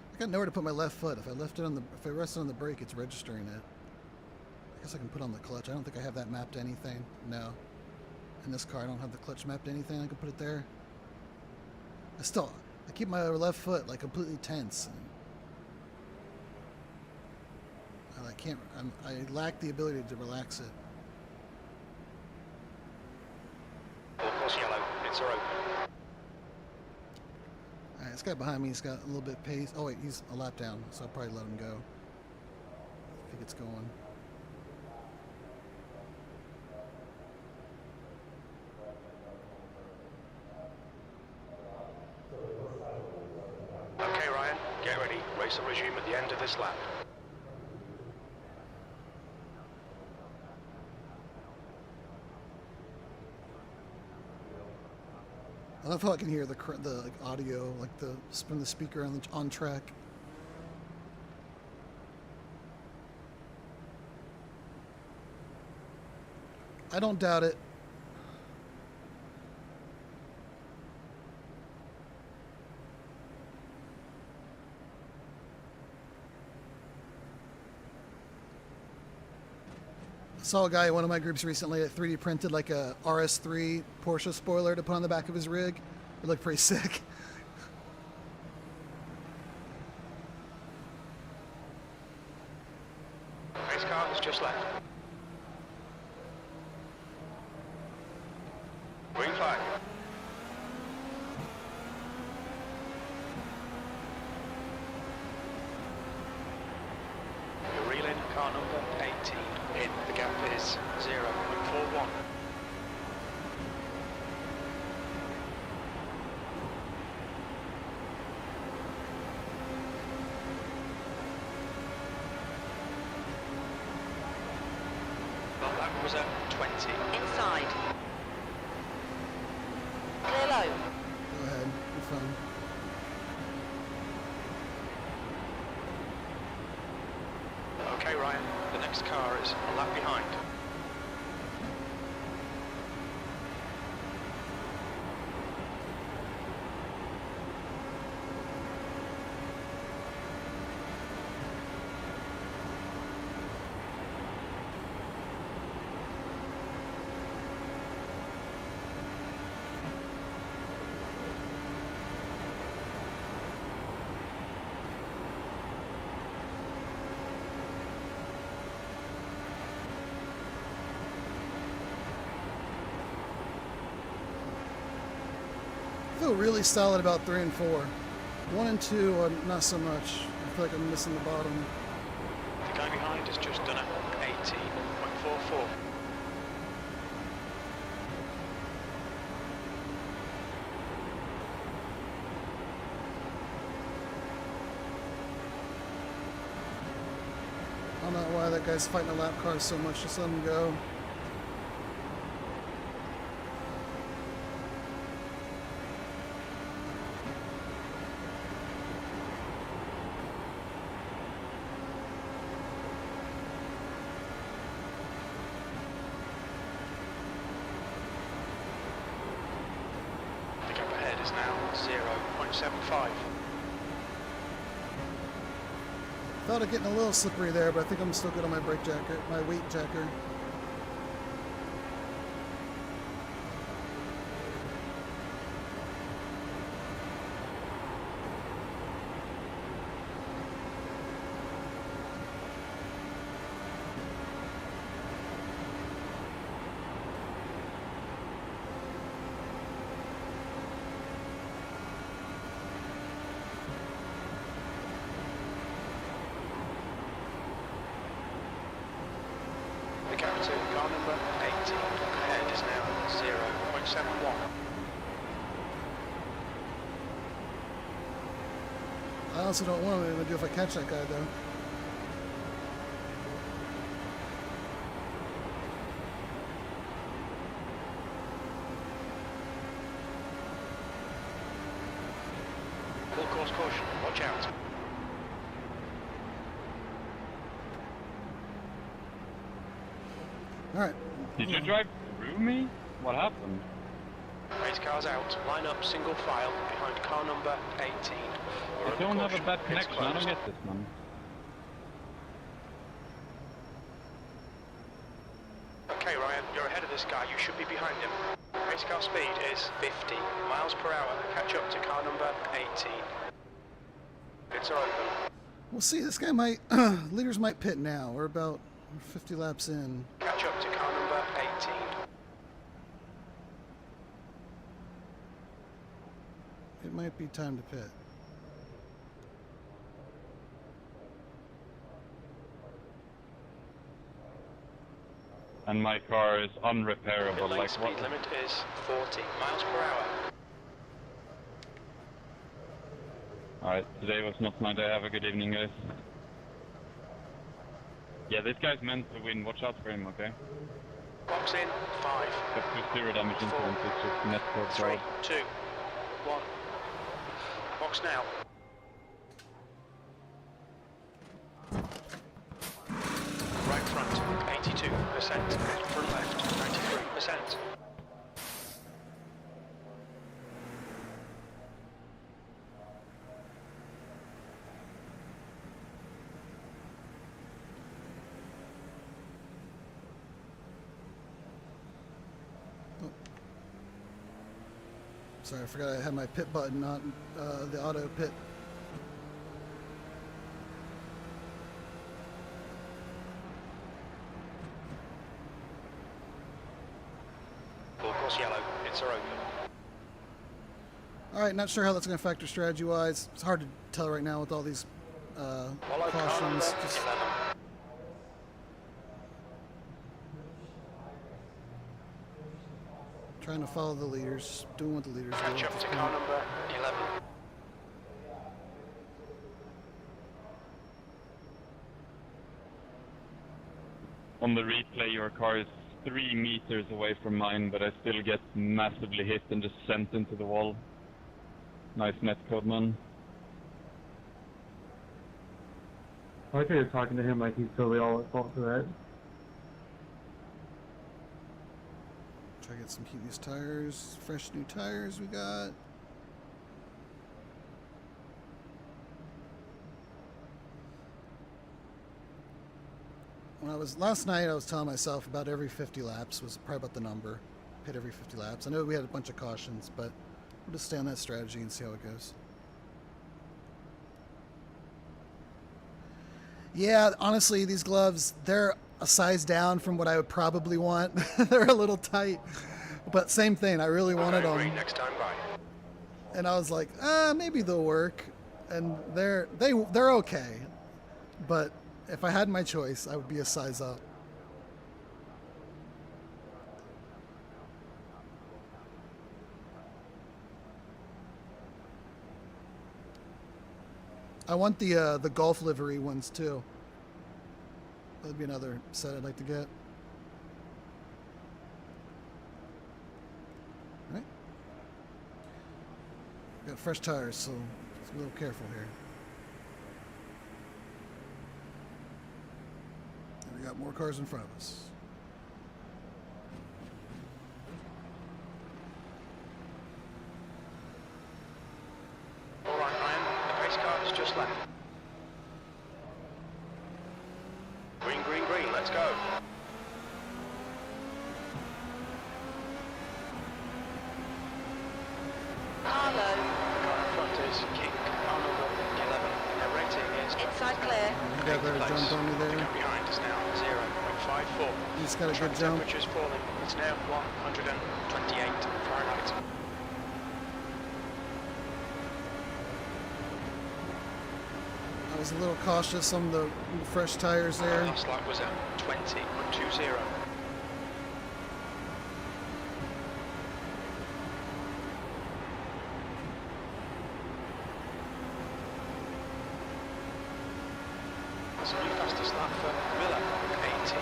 I got nowhere to put my left foot. If I left it on the, if I rested on the brake, it's registering it. I guess I can put on the clutch. I don't think I have that mapped to anything. No. In this car, I don't have the clutch mapped to anything. I can put it there. I keep my left foot like completely tense. And I can't. I lack the ability to relax it. Full course yellow, it's our open. Alright, this guy behind me, he's got a little bit of pace. Oh wait, he's a lap down, so I'll probably let him go if he gets going. Okay, Ryan, get ready. Race will resume at the end of this lap. I love how I can hear the like audio, like from the speaker on track. I don't doubt it. I saw a guy in one of my groups recently that 3D printed like a RS3 Porsche spoiler to put on the back of his rig. It looked pretty sick. Race car has just left. Green flag. You're reeling car number 18 in. The gap is 0.69. lap was at 20. Inside. Clear low. Go ahead. You're fine. Okay, Ryan. The next car is a lap behind. I feel really solid about 3 and 4. 1 and 2 are not so much. I feel like I'm missing the bottom. The guy behind has just done a 18.44. I don't know why that guy's fighting a lap car so much. Just let him go. The gap ahead is now 0.75. Thought of getting a little slippery there, but I think I'm still good on my brake jacket, my weight jacker. The gap to car number 18 ahead is now 0.71. I also don't know what I'm going to do if I catch that guy, though. Full course caution, watch out. Alright. Did you drive through me? What happened? Race cars out, line up single file behind car number 18. I don't have a bad connection, I don't get this, man. Okay, Ryan, you're ahead of this guy. You should be behind him. Race car speed is 50 miles per hour. Catch up to car number 18. Pits are open. We'll see. This guy might... leaders might pit now. We're about 50 laps in. Catch up to car number 18. It might be time to pit. And my car is unrepairable, Pit lane like speed what? limit is 40 miles per hour. Alright, today was not my day, have a good evening, guys. Yeah, this guy's meant to win, watch out for him, okay? Box in, 5, Just 0 damage incidents, it's just net for 3, job. 2, 1. Box now. Right front, 82%. Front left, 93%. Sorry, I forgot I had my pit button on the auto pit. Full course yellow, pits are open. Alright, not sure how that's going to factor strategy-wise. It's hard to tell right now with all these Follow car number cautions. 11. Trying to follow the leaders, doing what the leaders do. Catch at up this to point. car number 11. on the replay, your car is 3 meters away from mine, but I still get massively hit and just sent into the wall. Nice net code, man. I like how you're talking to him like he's totally all at fault for that. Try to get some heatless tires, fresh new tires we got. When I was last night, I was telling myself about every 50 laps was probably about the number. Hit every 50 laps. I know we had a bunch of cautions, but we'll just stay on that strategy and see how it goes. Yeah, honestly, these gloves, they're a size down from what I would probably want. They're a little tight, but same thing. I really wanted them. Next time by. And I was like, maybe they'll work. And they're okay. But if I had my choice, I would be a size up. I want the golf livery ones too. That'd be another set I'd like to get. All right. Got fresh tires, so just be a little careful here. And we got more cars in front of us. All right, Ryan. The pace car has just left. Green, green, green. Let's go. Carlo. The car in front is King, car number 11. Their rating is Inside clear. You got better jump on me The there. gap behind is now 0.54. He's got a Track good jump. temperature's falling. It's now 128 Fahrenheit. I was a little cautious on the fresh tires there. Last lap was at 20.20. That's a new fastest lap for Miller, 18.18.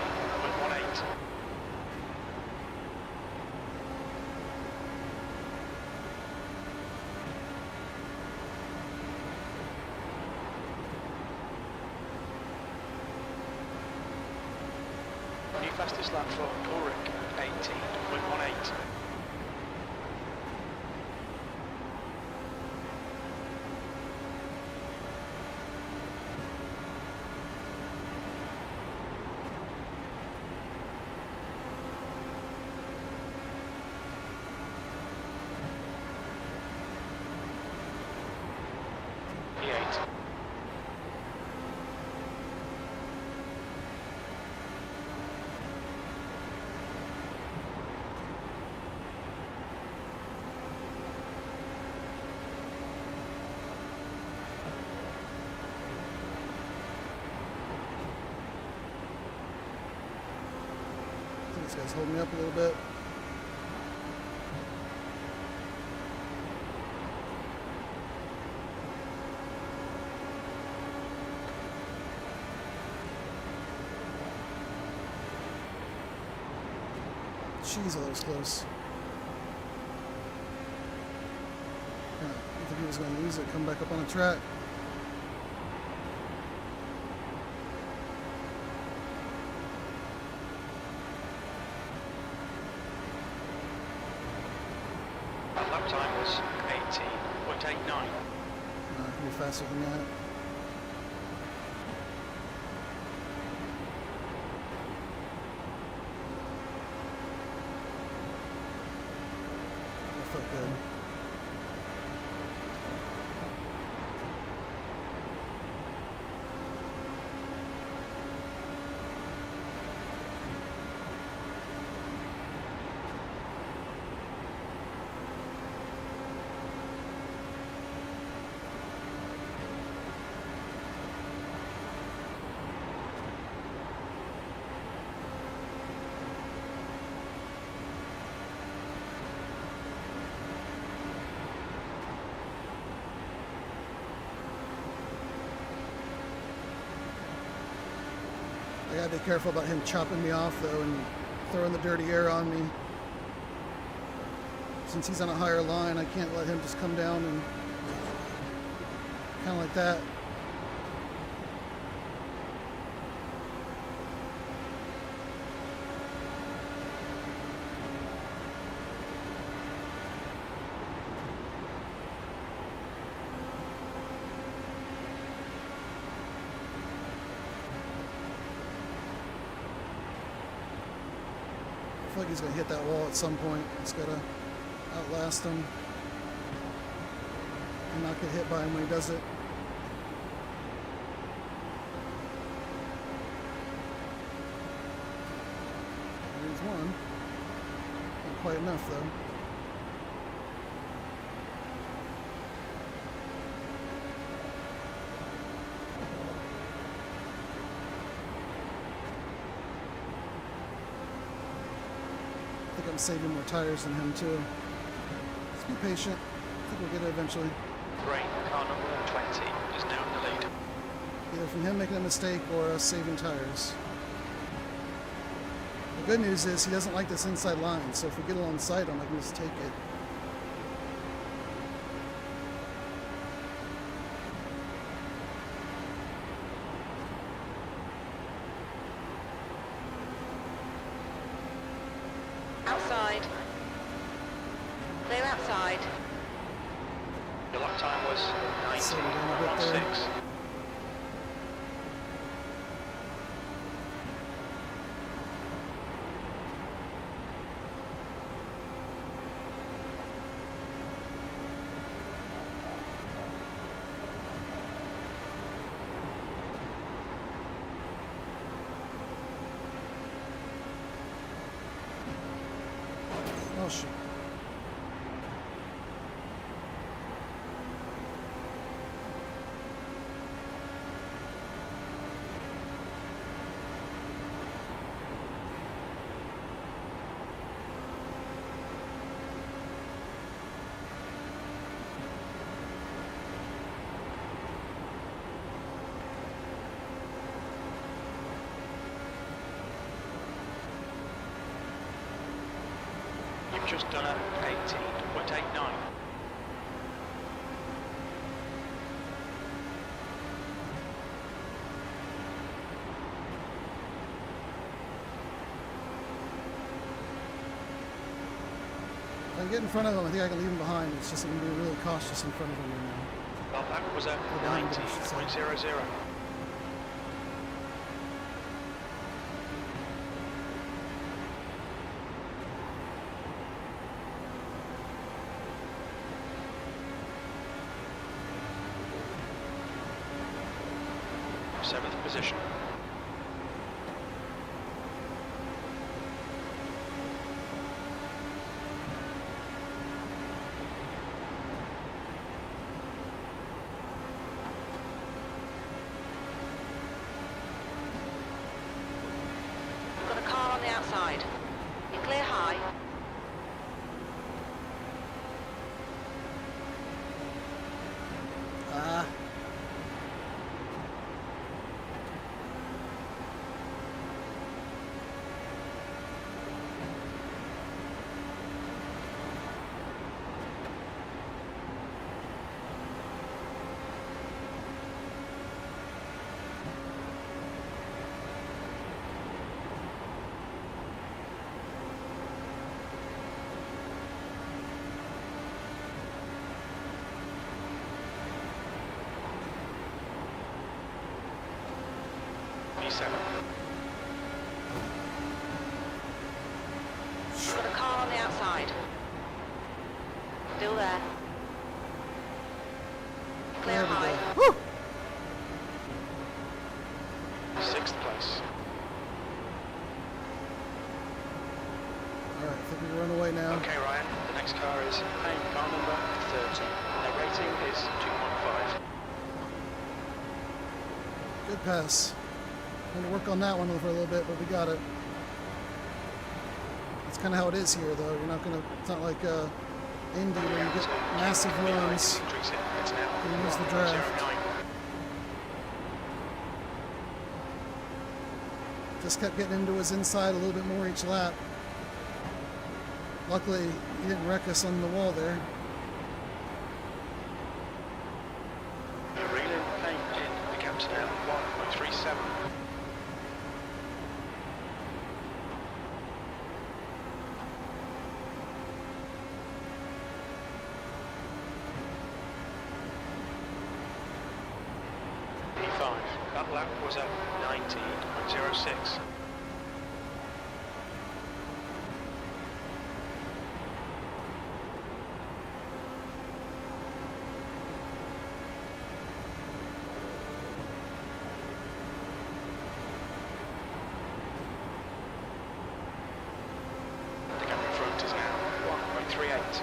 New fastest lap for Ulrich, 18.18. P8. This guy's holding me up a little bit. Jeez, that was close. I think he was going to lose it, come back up on the track. Our lap time was 18.89. Can be faster than that. That felt good. Gotta be careful about him chopping me off though and throwing the dirty air on me. Since he's on a higher line, I can't let him just come down and kind of like that. I feel like he's going to hit that wall at some point. He's got to outlast him and not get hit by him when he does it. There's one. Not quite enough though. I think I'm saving more tires than him too. Let's be patient. I think we'll get it eventually. Great, car number 20 is now in the lead. Either from him making a mistake or us saving tires. The good news is he doesn't like this inside line, so if we get alongside him, I can just take it. Outside. Clear outside. Your lap time was So we're down a bit there. 19.16. Oh shit. You've just done a 18.89. If I can get in front of him, I think I can leave him behind. It's just I'm being really cautious in front of him right now. Well, that was a behind him, I should say. 19.00. Seventh position. We've got a car on the outside. You clear high. Ah. P7. We've got a car on the outside. Still there. Clear There we high. go. Woo! Sixth place. Alright, I think we can run away now. Okay, Ryan, the next car is car number 30. Their rating is 2.5. Good pass. I'm going to work on that one for a little bit, but we got it. That's kind of how it is here, though. You're not going to, it's not like Indy where you get massive runs. It's now You use the draft. 1.09. Just kept getting into his inside a little bit more each lap. Luckily, he didn't wreck us on the wall there. Reeling paint in. The gap's now 1.37. P5. That lap was at 19.06. The gap in front is now 1.38.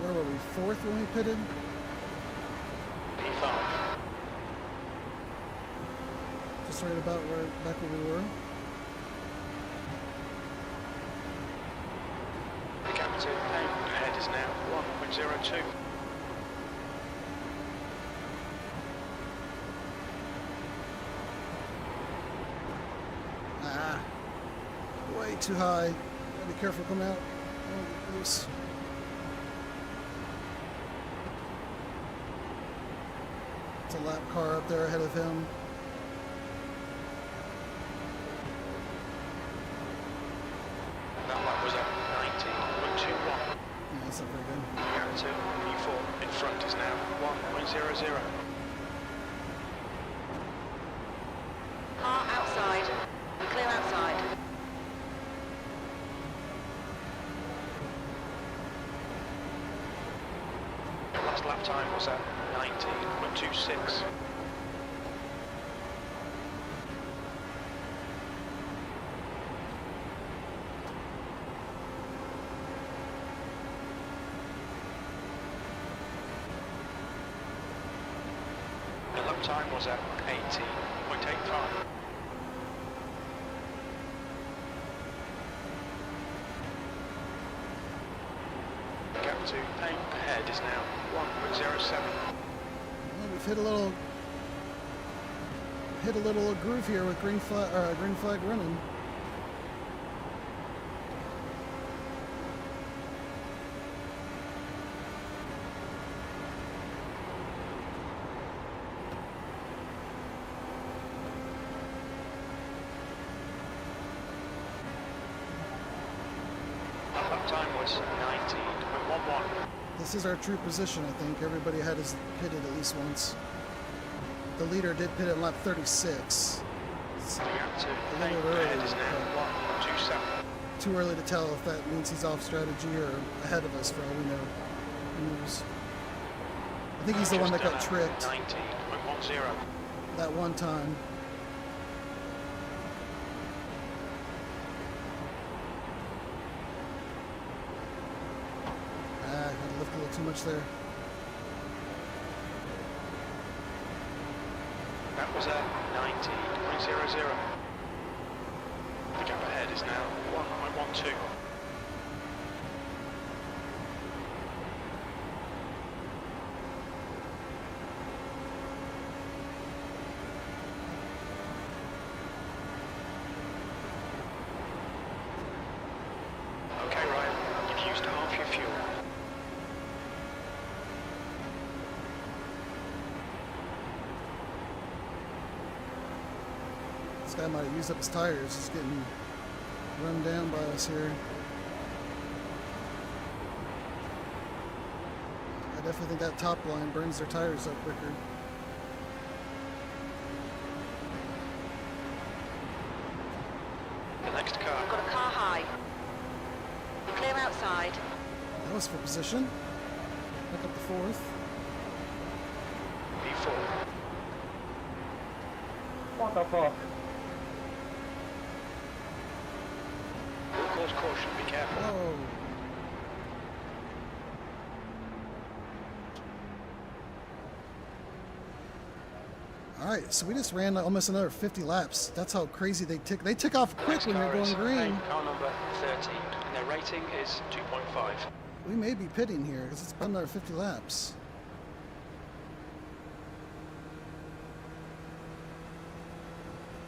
Where were we? Fourth when we pitted? P5. Just right about back where we were. The gap to paint ahead is now 1.02. Ah, way too high. Gotta be careful coming out. Oh, loose. It's a lap car up there ahead of him. That lap was at 19.21. Yeah, that's not very good. The gap to P4 in front is now 1.00. Car outside. Clear outside. The last lap time was at 19.26. The lap time was at 18.85. The gap to paint ahead is now 1.07. Well, we've hit a little groove here with green flag running. That lap time was 19.11. This is our true position, I think. Everybody had us pitted at least once. The leader did pit at lap 36. It's The gap to a paint little ahead early, is now 1.27. too early to tell if that means he's off strategy or ahead of us for all we know. Who knows? I think he's the one that got tricked 19.10. that one time. Ah, I had to lift a little too much there. That was at 19.00. The gap ahead is now 1.12. Okay, Ryan, you've used half your fuel. This guy might have used up his tires. He's getting run down by us here. I definitely think that top line burns their tires up quicker. The next car. We've got a car high. Clear outside. That was for position. Back up to fourth. P4. What the fuck? cause caution, be careful. Whoa. All right, so we just ran almost another 50 laps. That's how crazy they tick. They tick off quick when you're going green. Car number 13, and their rating is 2.5. We may be pitting here because it's been another 50 laps.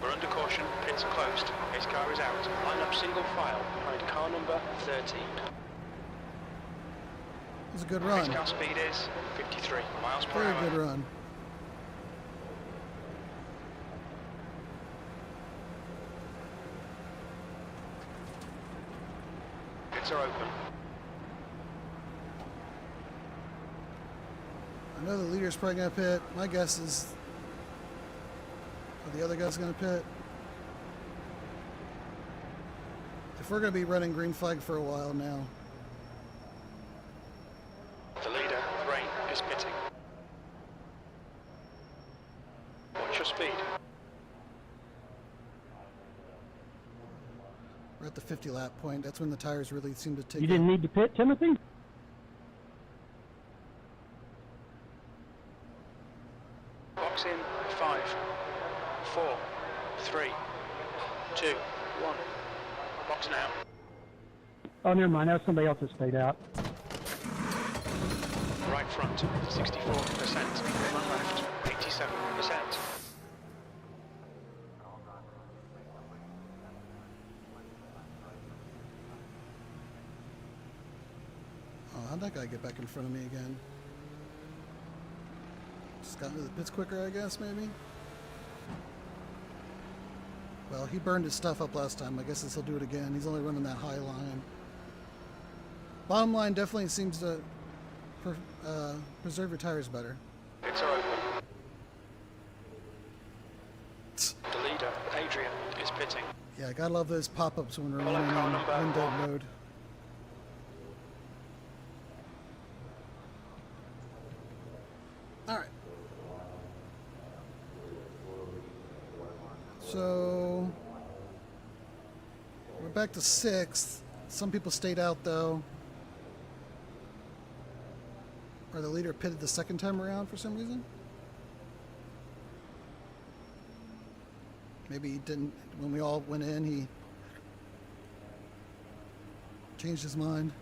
We're under caution, pits are closed, pace car is out. Line up single file behind car number 13. It was a good run. Pace car speed is 53 miles per Very hour. good run. Pits are open. I know the leader's probably going to pit. My guess is the other guy's going to pit. If we're going to be running green flag for a while now. The leader, Rain, is pitting. Watch your speed. We're at the 50 lap point. That's when the tires really seem to take You didn't need to pit, Timothy? Box in 5, 4, 3, 2, 1. Box now. Oh, never mind. That was somebody else that stayed out. Right front, 64%. Front left, 87%. Oh, how'd that guy get back in front of me again? Just got into the pits quicker, I guess, maybe? Well, he burned his stuff up last time. I guess he'll do it again. He's only running that high line. Bottom line definitely seems to preserve your tires better. Pits are open. The leader, Adrian, is pitting. Yeah, I gotta love those pop-ups when we're Follow running car in number window 1. mode. All right. So we're back to 6th. Some people stayed out though. Or the leader pitted the second time around for some reason. Maybe he didn't, when we all went in, he changed his mind.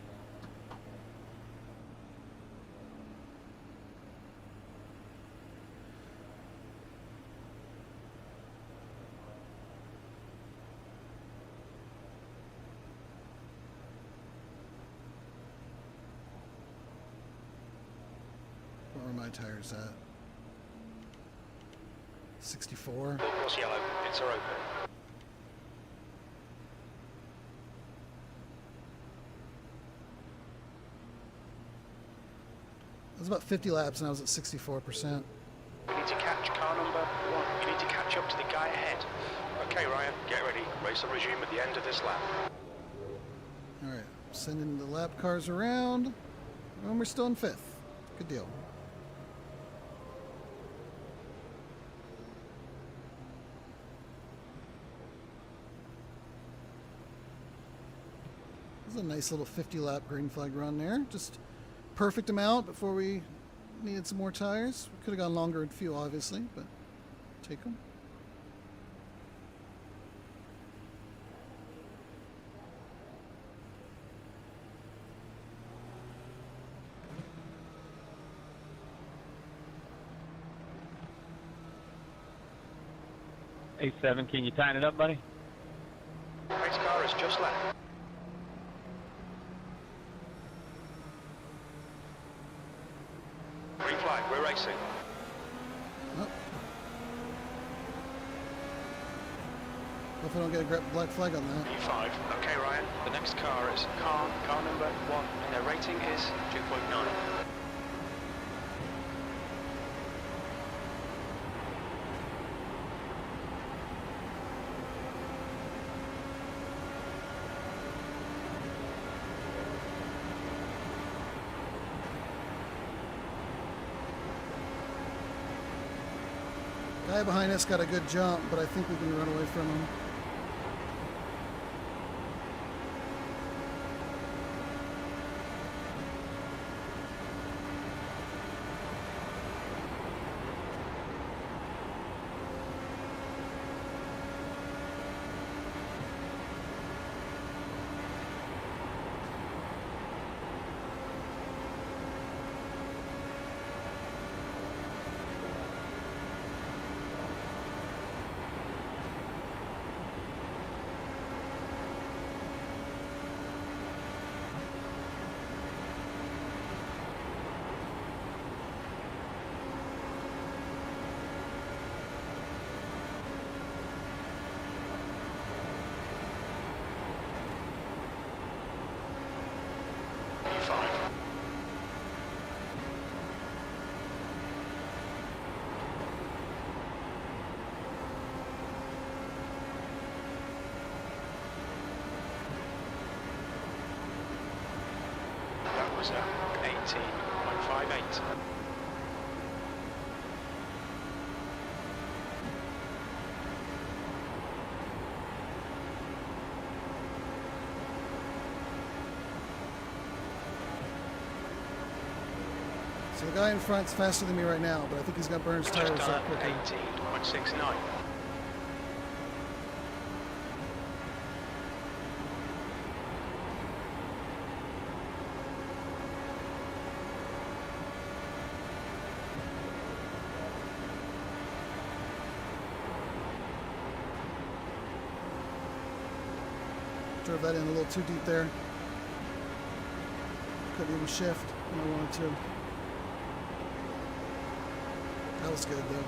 Where are my tires at? 64. Course yellow, pits are open. It was about 50 laps and I was at 64%. We need to catch car number 1. You need to catch up to the guy ahead. Okay, Ryan, get ready. Race will resume at the end of this lap. Alright, sending the lap cars around. And we're still in 5th. Good deal. This is a nice little 50 lap green flag run there. Just perfect amount before we needed some more tires. We could have gone longer in fuel, obviously, but take them. A7, can you tighten it up, buddy? Race car is just left. Green flag, we're racing. Oh. Hope I don't get a black flag on that. E5. Okay, Ryan. The next car is car number 1, and their rating is 2.9. Guy behind us got a good jump, but I think we can run away from him. 5. That was 18.58. So the guy in front's faster than me right now, but I think he's going to burn his tires Just up done quicker. 18.69. Drove that in a little too deep there. Couldn't even shift when I wanted to. That was good though.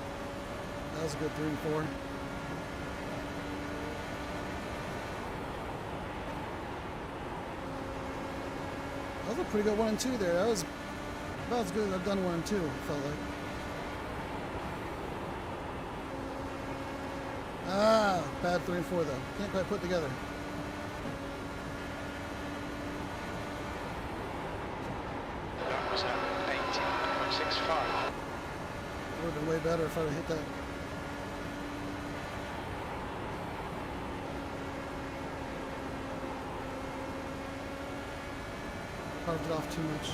That was a good 3 and 4. That was a pretty good 1 and 2 there. That was about as good as I've done 1 and 2, it felt like. Ah, bad 3 and 4 though. Can't quite put together. That was 18.65. It would have been way better if I'd have hit that. Carved it off too much.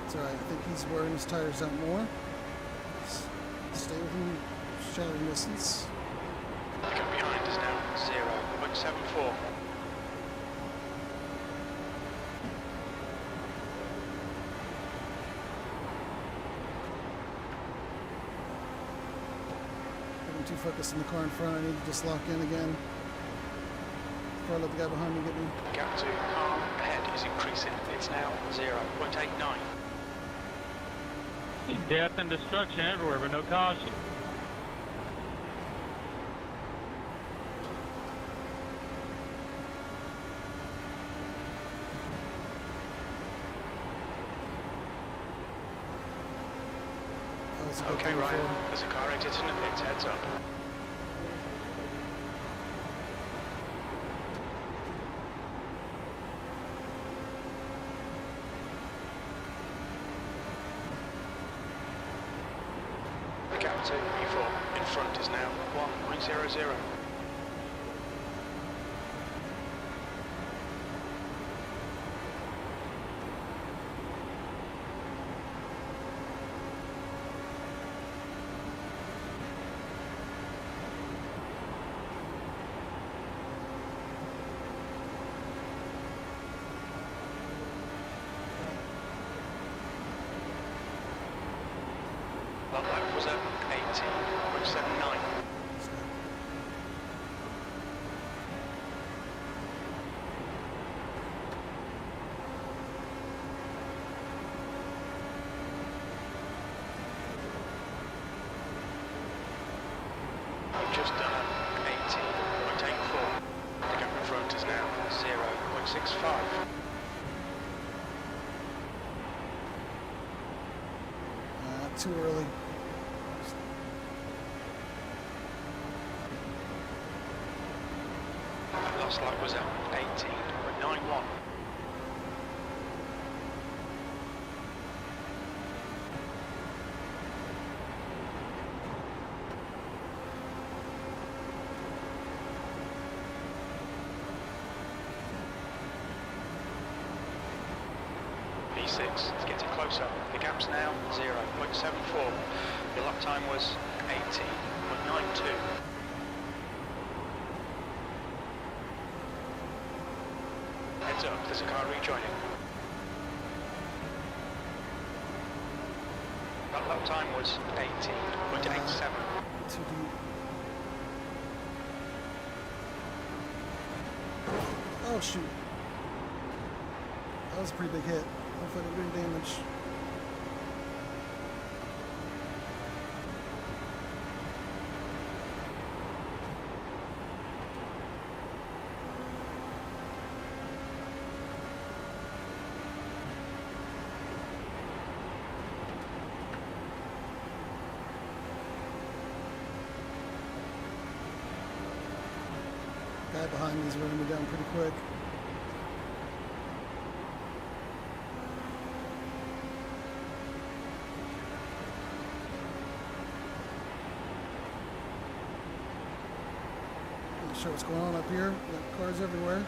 It's alright, I think he's wearing his tires out more. Stay within shouting distance. The gap behind is now 0.74. I'm too focused on the car in front. I need to just lock in again before I let the guy behind me get me. The gap to car ahead is increasing. It's now 0.89. Death and destruction everywhere, but no caution. That was a good Okay, 3 and 4. Ryan. There's a car exiting the pits. Heads up. The gap to E4 in front is now 1.00. Well, that was 18.79. We've just done 18.84. The gap in front is now 0.65. Too early. That last light was at 18.91. P6 is getting closer. The gap's now 0.74. The lap time was 18.92. Heads up, there's a car rejoining. That lap time was 18.87. too deep. Oh shoot. That was a pretty big hit. Hopefully I didn't do any damage. Guy behind me is running me down pretty quick. Not sure what's going on up here. Got cars everywhere.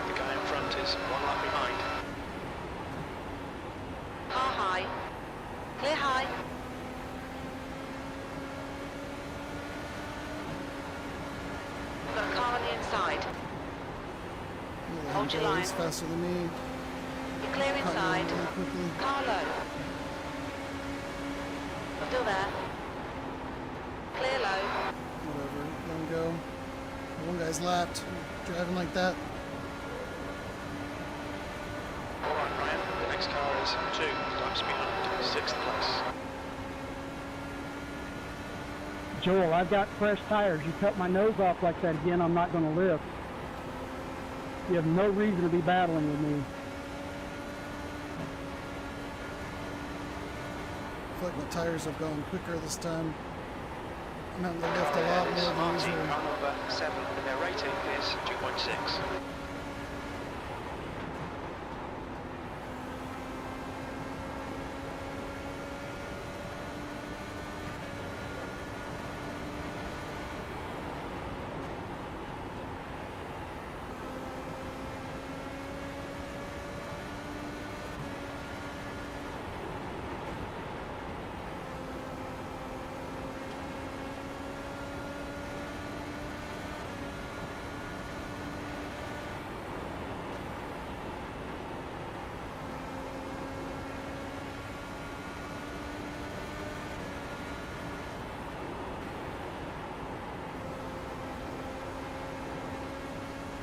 The guy in front is one lap behind. Car high. Clear high. We've got a car on the inside. Yeah, Hold your he line. goes faster than me. You're clear Caught me inside. really quickly. Car low. Still there. Clear low. Whatever. Let him go. One guy's lapped. Driving like that. All right, Ryan. The next car is 2 laps behind, 6th place. Joel, I've got fresh tires. You cut my nose off like that again, I'm not going to live. You have no reason to be battling with me. I feel like my tires have gone quicker this time. I'm having to lift a lot more than Martin, usual. car number 7, and their rating is 2.6.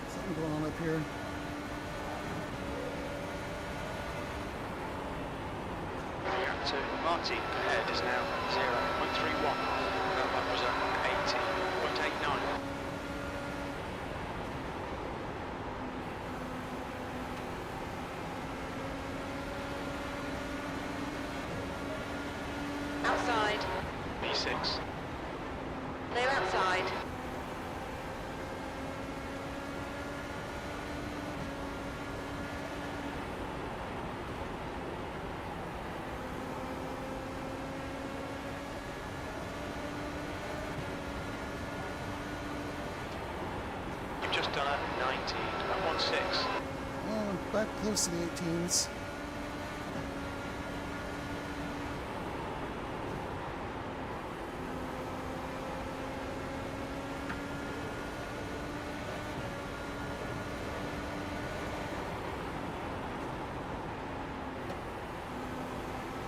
Something going on up here. Gap to Martin ahead is now 0.31. That was at 80.89. Outside. B6. Clear outside. You've just done a 19.16. Well, I'm back close to the 18s.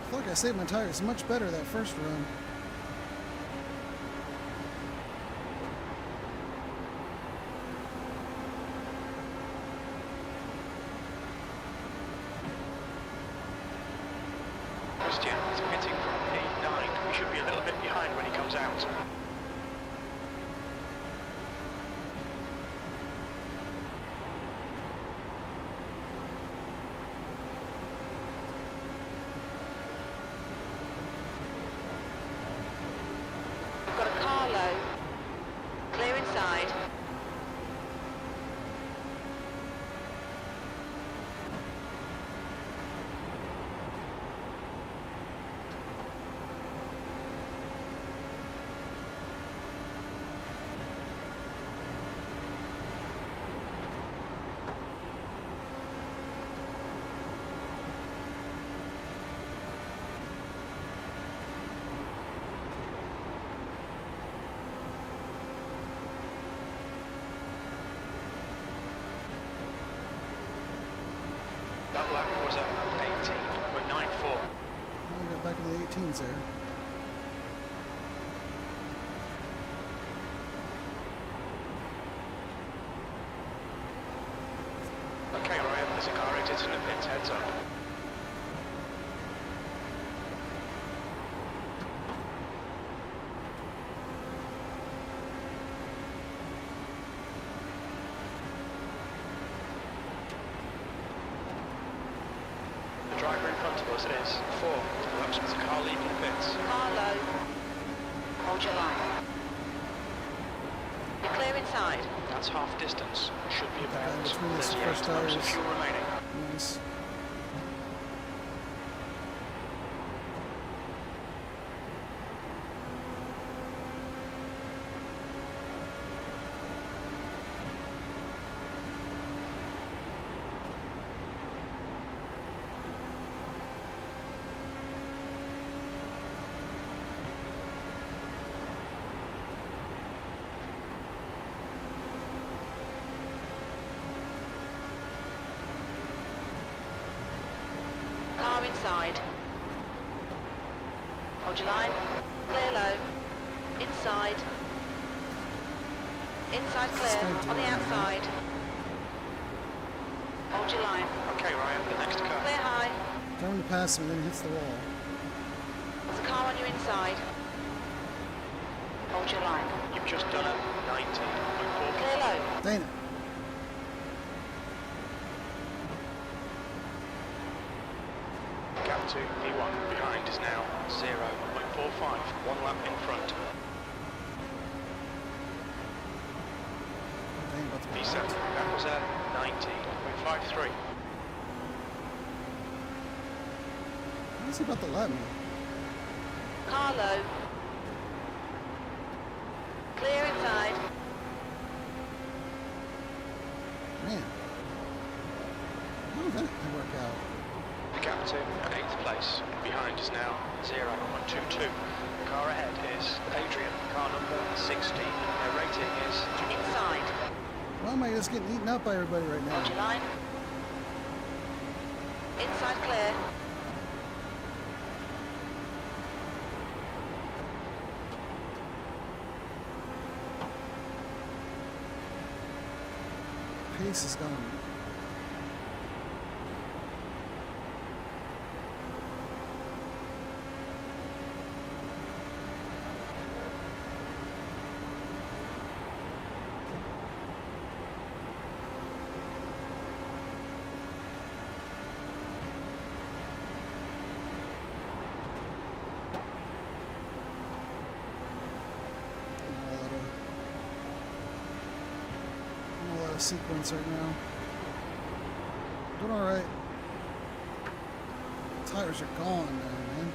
I feel like I saved my tires much better that first run. Christian is pitting from P9. We should be a little bit behind when he comes out. We've got a car low. Clear inside. That lap was at 18.94. Well, we got back into the 18s there. Okay, Ryan, there's a car exiting the pits, heads up. The driver in front of us is 4. Perhaps there's a car leaving the pits. Car low. Hold your line. You're clear inside. That's half distance. Should be about Okay, between the 38 first laps of tires. fuel remaining. Nice. Car inside. Hold your line. Clear low. Inside. Inside clear. On the outside. Hold your line. Okay, Ryan, the next car. Clear high. Trying to pass him and then hits the wall. There's a car on your inside. Hold your line. You've just done a 19.4. Clear low. Dang it. Gap to P1 behind is now 0.45, 1 lap in front. Dang, about to be P7, out. that was a 19.53. What is he about to lap me? Car low. Clear inside. Man. How did that work out? The gap to 8th place behind is now 0.22. The car ahead is Adrian, car number 16. Their rating is Inside. Why am I just getting eaten up by everybody right Hold your now? line. Inside clear. Pace is gone. Sequence right now. Doing alright. Tires are gone now, man.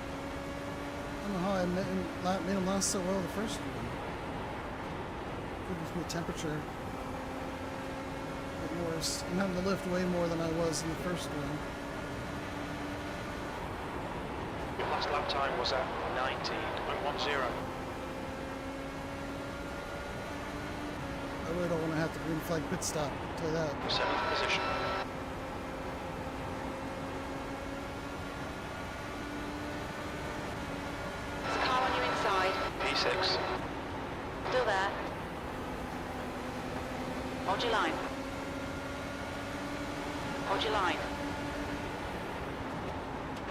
I don't know how I made them last so well the first one. Could just be temperature. Getting worse. I'm having to lift way more than I was in the first one. Your last lap time was at 19.10. I really don't want to have to green flag pit stop. I'll tell you that. 7th position. There's a car on your inside. P6. Still there. Hold your line. Hold your line.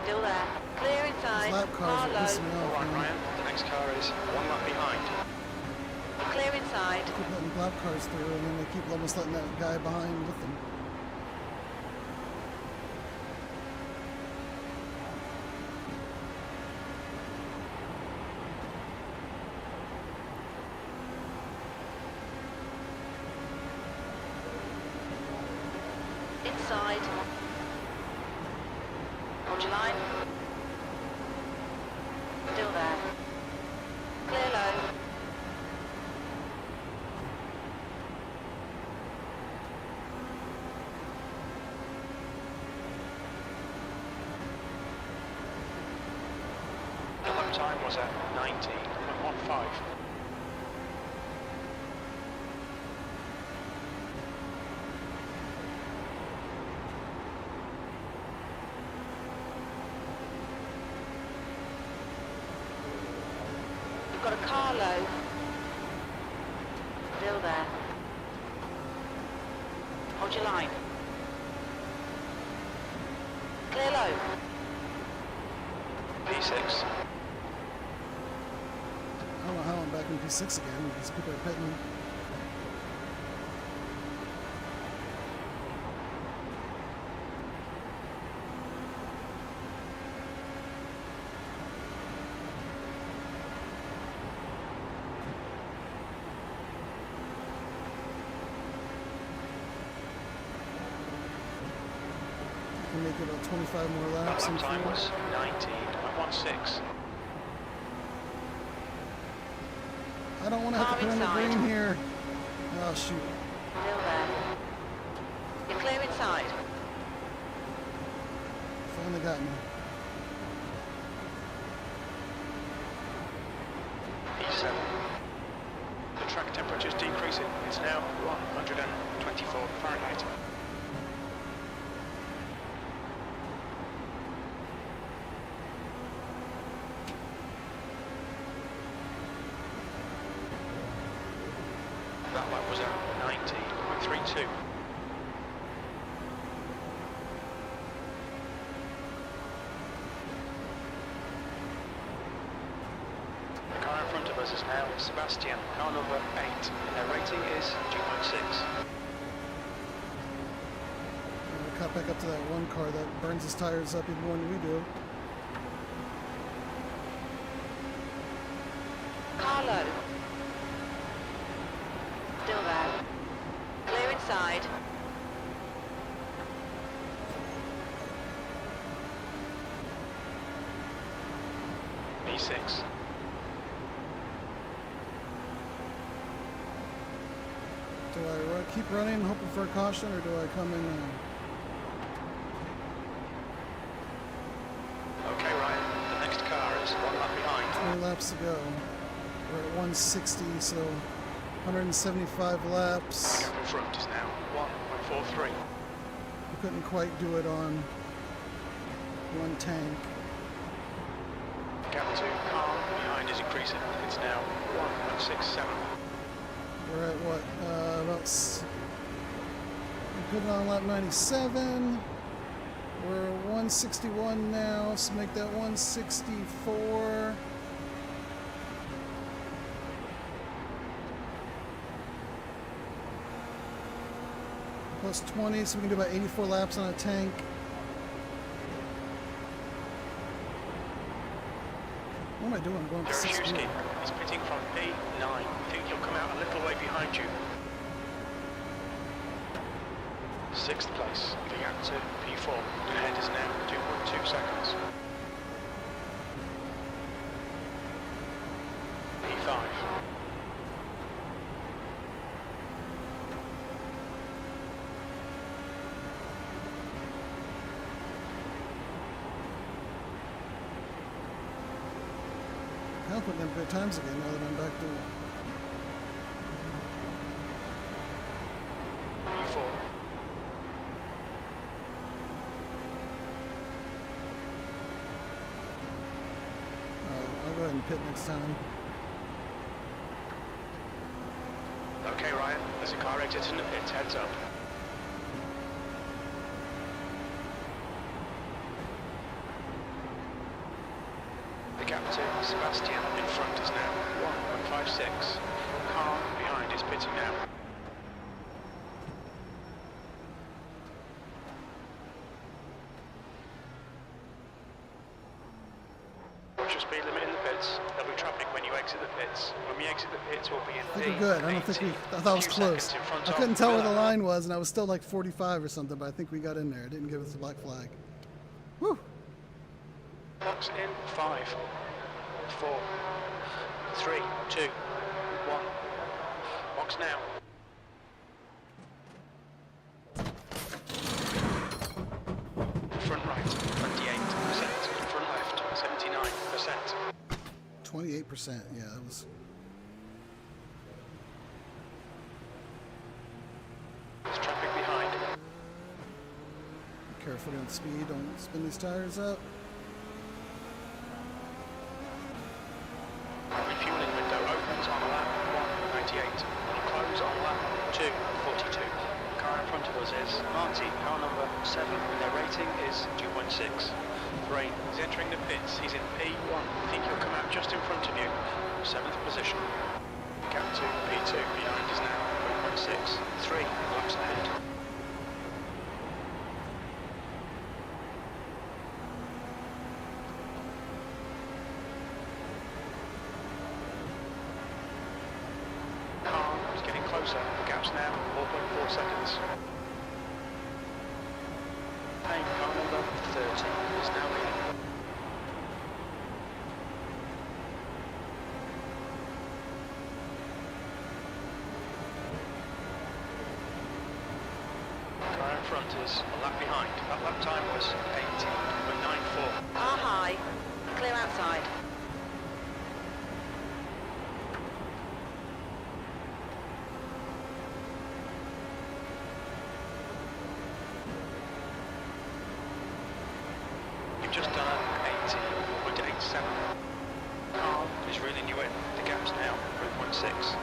Still there. Clear inside. Lap cars Car are low. pissing me off, Alright, man. Ryan, the next car is 1 lap behind. Clear inside. Keep letting lap cars through, and then they keep almost letting that guy behind with them. Inside. Hold your line. Still there. Clear low. The lap time was at 19.15. Clear low. P6. I don't know how I'm back in P6 again. These people are pitting. I can make it about 25 more laps. Lap time was 19.16. I don't want to have to put on the green here. Oh, shoot. Still there. You're clear inside. Finally got me. P7. The track temperature is decreasing. It's now 124 Fahrenheit. That lap was at 19.32. The car in front of us is now Sebastian, car number 8, and their rating is 2.6. I'm going to cut back up to that one car that burns his tires up even more than we do. Car low. Still there. Clear inside. P6. Do I keep running, hoping for a caution, or do I come in now? Okay, Ryan, the next car is one lap behind. 20 laps to go. We're at 160, so 175 laps. The gap in front is now 1.43. We couldn't quite do it on one tank. Gap to car behind is increasing. It's now 1.67. We're at what? We put it on lap 97. We're 161 now, so make that 164. Plus 20, so we can do about 84 laps on a tank. What am I doing? I'm going to 6 Dershowski is pitting from P9. I think he'll come out a little way behind you. 6th place, the gap to P4. Ahead is now 2.2 seconds. P5. I'm putting in good times again now that I'm back to P4. I'll go ahead and pit next time. Okay, Ryan, there's a car exiting the pits. Heads up. The gap to Sebastian in front is now 1.56. Car behind is pitting now. Watch your speed limit in the pits. There'll be traffic when you exit the pits. When we exit the pits, we'll be in I think we're good. I don't think we. I thought it was close. I couldn't tell where the line was, and I was still like 45 or something, but I think we got in there. It didn't give us the black flag. Woo! Box in 5, 4, 3, 2, 1. Box now. Front right, 28%. Front left, 79%. 28%. Yeah, that was. There's traffic behind. Be careful on speed. Don't spin these tires up. Refueling window opens on lap 198. Will close on lap 242. The car in front of us is Marty, car number 7, and their rating rating is 2.6. Thrain is entering the pits. He's in P1. I think he'll come out just in front of you. 7th position. Gap to P2 behind is now 3.6. 3 laps ahead. Car is getting closer. The gap's now 4.4 seconds. Payne, car number 30 is now leading. Car in front is a lap behind. That lap time was 18.94. Car high. Clear outside. You've just done 18.87. Car is reeling you in. The gap's now 3.6.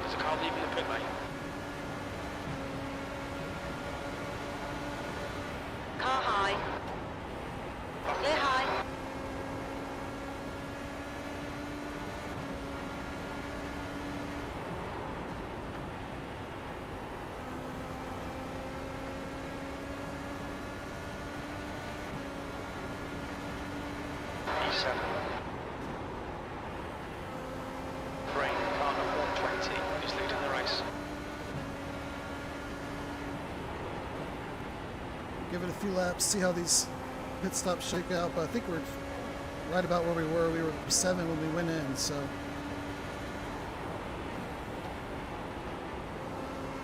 There's a car leaving the pit lane. Car high. Clear high. E7. Brain, car number 120 is leading the race. Give it a few laps, see how these pit stops shake out, but I think we're right about where we were. We were 7 when we went in, so.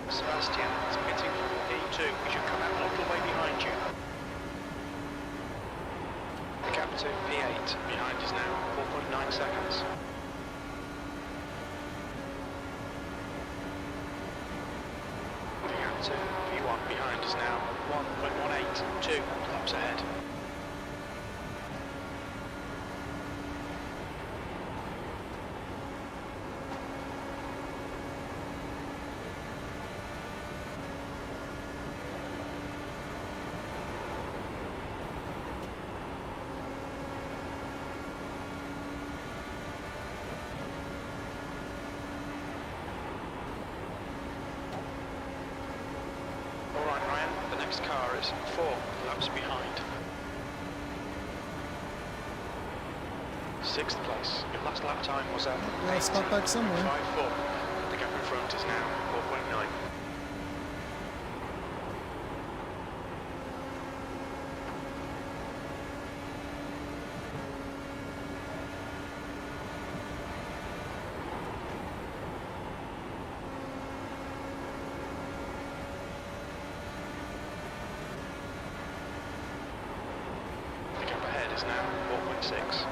Sebastian is pitting from P2. He should come out a little way behind you. The gap to P8 behind is now 4.9 seconds. The gap to P1 behind is now 1.182 laps ahead. Alright Ryan, the next car is 4 laps behind. 6th place. Your last lap time was at Yeah, stop back somewhere. 5.4. The gap in front is now 4.9. The gap ahead is now 4.6.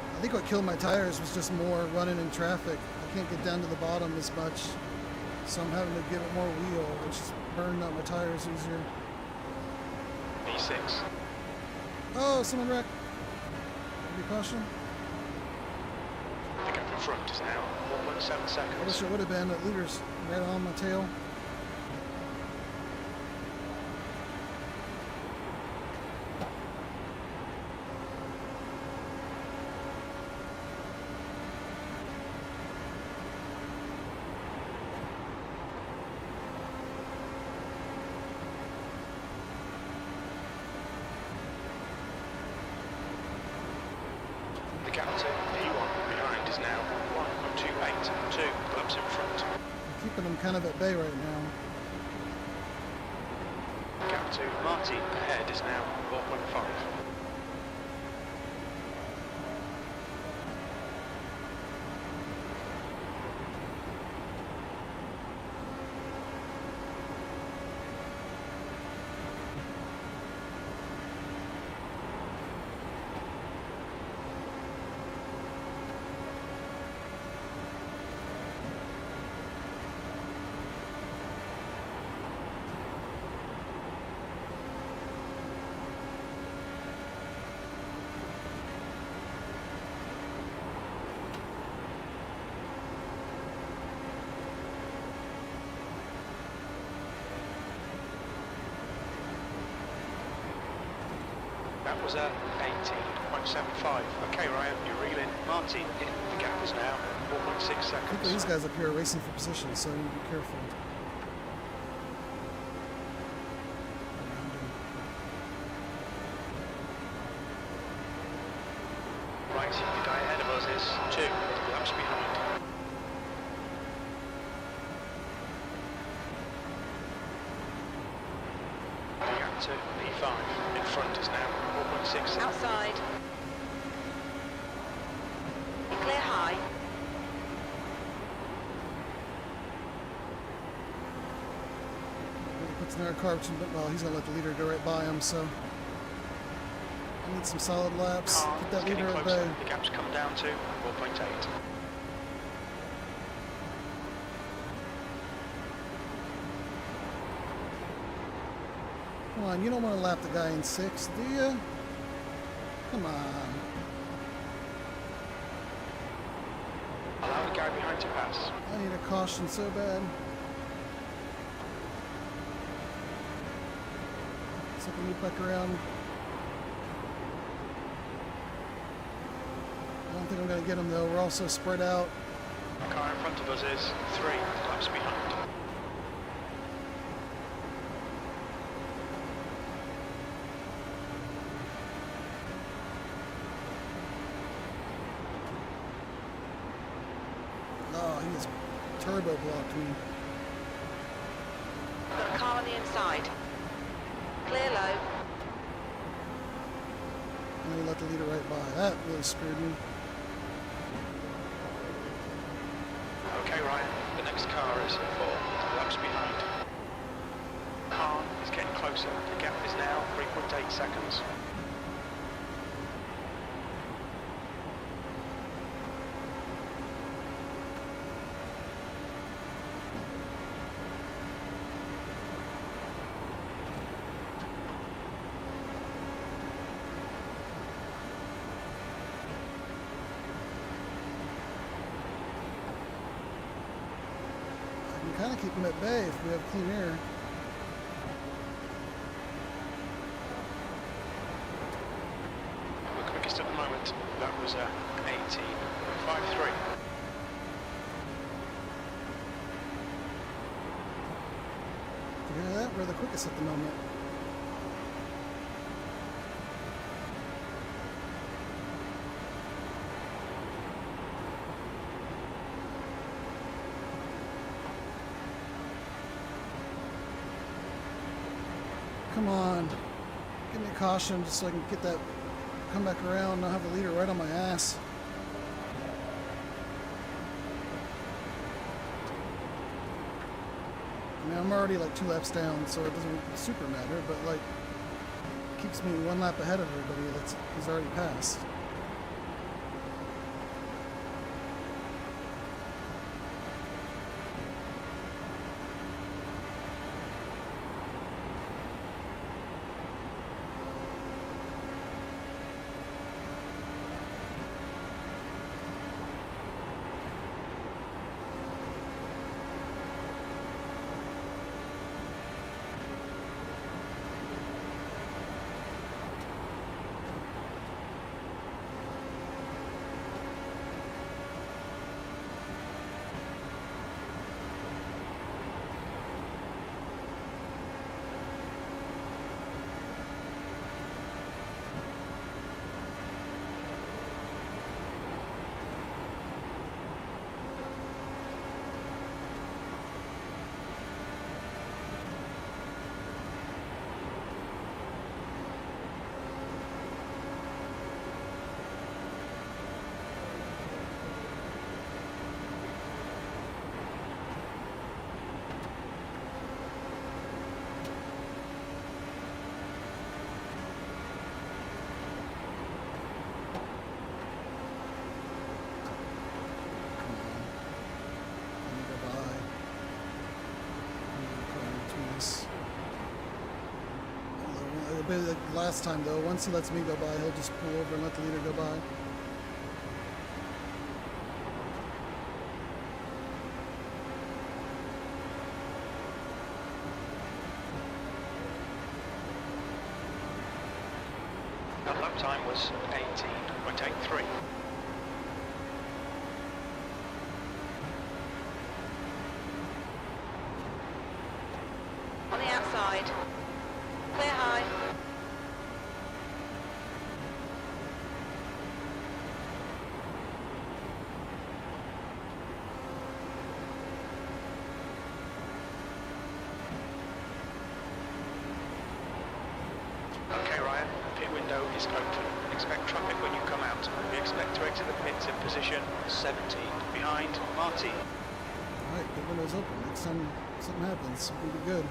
I think what killed my tires was just more running in traffic. I can't get down to the bottom as much, so I'm having to give it more wheel, which is burning out my tires easier. P6. Oh, someone wrecked. Be caution. The gap in front is now 1.7 I wish seconds. it would have been. The leader's right on my tail. The gap to P1 behind is now 1.282 laps in front. I'm keeping them kind of at bay right now. The gap to Marty ahead is now 4.5. That was a 18.75. Okay, Ryan, you're reeling. Martin, the gap is now 4.6 I think seconds. these guys up here are racing for position, so you need to be careful. Right, the guy ahead of us is 2 laps behind. The gap to P5 in front is now 4.6. Outside. Clear high. He puts an air carb, but well, he's gonna let the leader go right by him, so I need some solid laps. Car Get that is getting leader at closer. bay. The gap's come down to 4.8. Come on, you don't want to lap the guy in 6, do you? Come on. Allow the guy behind to pass. I need a caution so bad. So I can loop back around. I don't think I'm going to get him though. We're all so spread out. The car in front of us is 3 laps behind. Oh, he just turbo blocked me. Got a car on the inside. Clear low. And then he let the leader right by. That really screwed me. Okay, Ryan, the next car is 4 laps behind. Car is getting closer. The gap is now 3.8 seconds. I can kind of keep him at bay if we have clean air. The quickest at the moment, that was 18.53. You hear that? We're the quickest at the moment. Come on. Give me a caution just so I can get that, come back around and not have the leader right on my ass. I mean, I'm already like 2 laps down, so it doesn't super matter, but like, keeps me 1 lap ahead of everybody that's he's already passed. But last time though, once he lets me go by, he'll just pull over and let the leader go by. lap time was 18.83. On the outside. Clear high. Okay, Ryan, pit window is open. Expect traffic when you come out. We expect to exit the pits in position 17, behind Marty. Alright, the window's open. Next time something happens, we'll be good.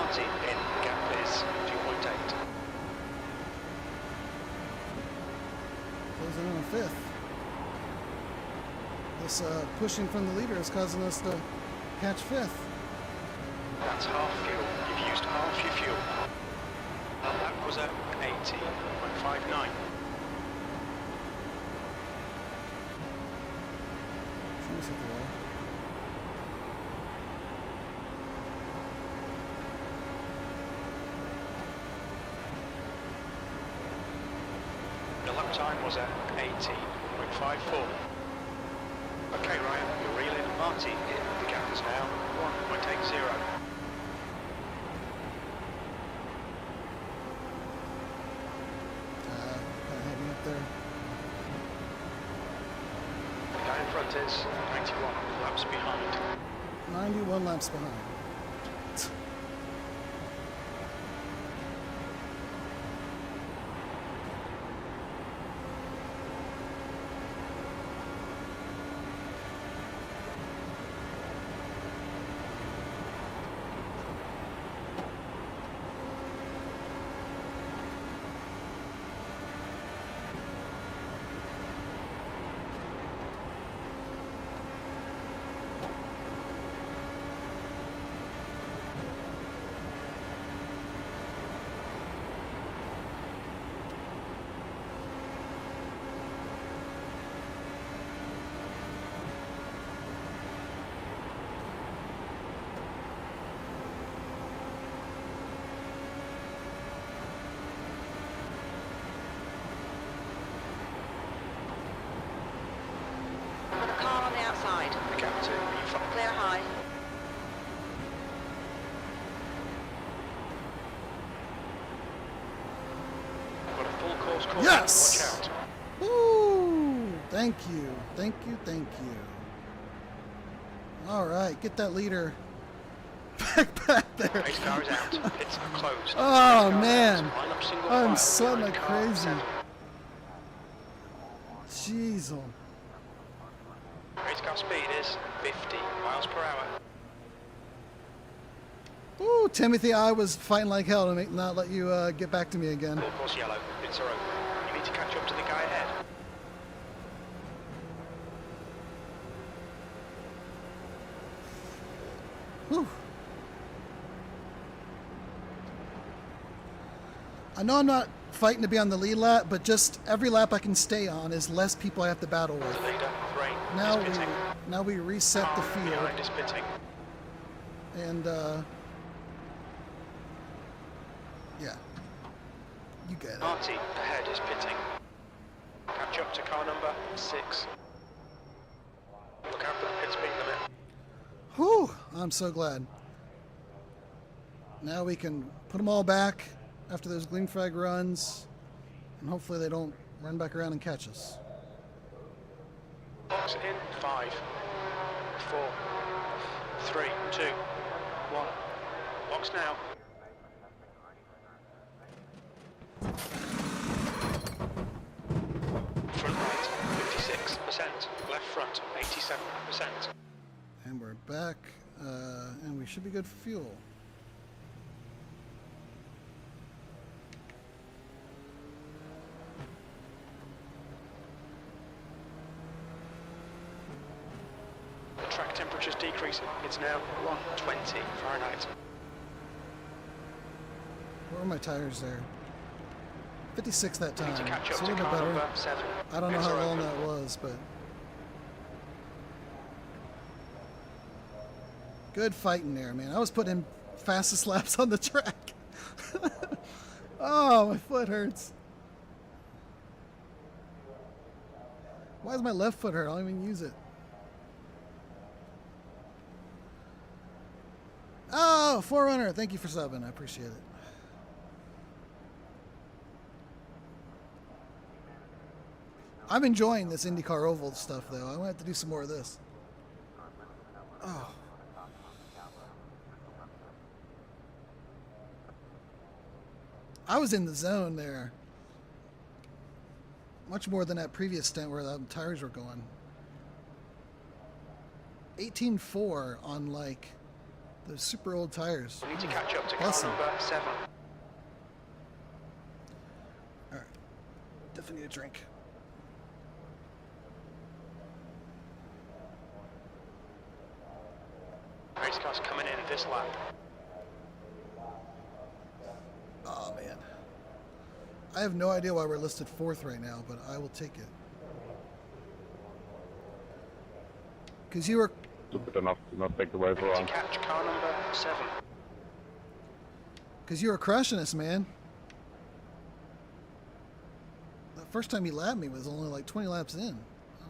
In, the gap is 2.8. Closing in on 5th. This pushing from the leader is causing us to catch 5th. That's half fuel. You've used half your fuel. That was at 18.59. Shoot us at the wall. The lap time was at 18.54. Okay, Ryan, you're reeling Marty in. The gap is now 1.80. Kind of help me up there. The guy in front is 91 laps behind. 91 laps behind. Got a car on the outside. The gap to B5. Clear high. Got a full course caution. Yes! Watch out. Woo! Thank you. Thank you. Thank you. All right, get that leader back there. Race car is out. Pits are closed. Oh, Race car man. out. Line up single I'm file sweating behind like car crazy. 7. Jeez. Race car speed is 50 miles per hour. Ooh, Timothy, I was fighting like hell to not let you get back to me again. Full course yellow. Pits are open. You need to catch up to the guy ahead. Whew. I know I'm not fighting to be on the lead lap, but just every lap I can stay on is less people I have to battle with. The leader, Rain, Now is pitting. now we reset the Car field, behind is pitting. and yeah, you get it. Marty, ahead is pitting. Catch up to car number 6. Look out for the pit speed limit. Whew, I'm so glad. Now we can put them all back after those green flag runs, and hopefully they don't run back around and catch us. Box in 5, 4, 3, 2, 1. Box now. Front right, 56%. Left front, 87%. And we're back, and we should be good for fuel. temperature's decreasing. It's now 120 Fahrenheit. Where were my tires there? 56 that time. Need to catch up It's a to little bit car better. number 7. I don't know Pits how are long open. that was, but good fighting there, man. I was putting in fastest laps on the track. Oh, my foot hurts. Why does my left foot hurt? I don't even use it. Oh, Forerunner, thank you for subbing. I appreciate it. I'm enjoying this IndyCar Oval stuff, though. I'm going to have to do some more of this. Oh. I was in the zone there. Much more than that previous stint where the tires were going. 18.4 on, like, those super old tires. We need to catch up to car Awesome. number 7. Alright. Definitely need a drink. Race car's coming in this lap. Oh, man. I have no idea why we're listed 4th right now, but I will take it. Because you were... Just enough to not take the way for We need long. to catch car number 7. Because you were crushing us, man. The first time you lapped me was only like 20 laps in. I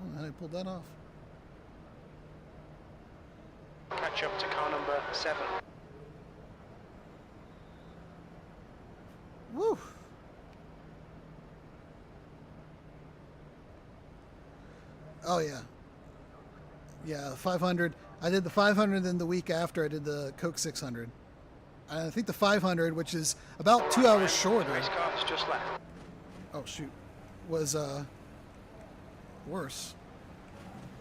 don't know how I pulled that off. Catch up to car number 7. Woo! Oh, yeah. Yeah, 500. I did the 500, then the week after I did the Coke 600. And I think the 500, which is about 2 hours shorter. Race car has just left. Oh, shoot. Was, worse.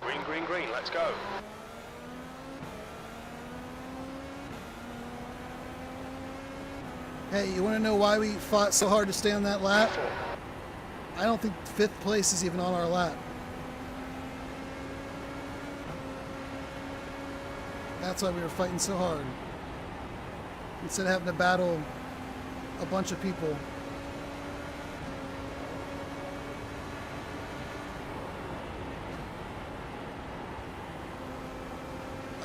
Green, green, green, let's go. Hey, you want to know why we fought so hard to stay on that lap? I don't think 5th place is even on our lap. That's why we were fighting so hard. Instead of having to battle a bunch of people.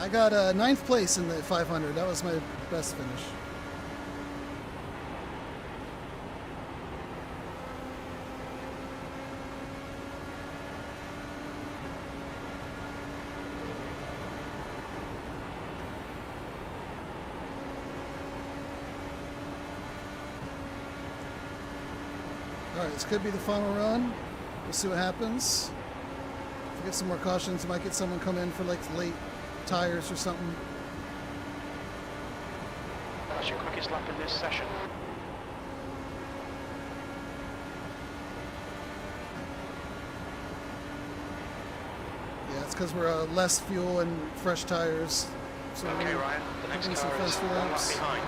I got 9th place in the 500. That was my best finish. Alright, this could be the final run. We'll see what happens. If we get some more cautions, we might get someone come in for like late tires or something. That's your quickest lap in this session. Yeah, it's because we're less fuel and fresh tires. So Okay, we're Ryan, the next taking some car is faster 1 lap laps. behind.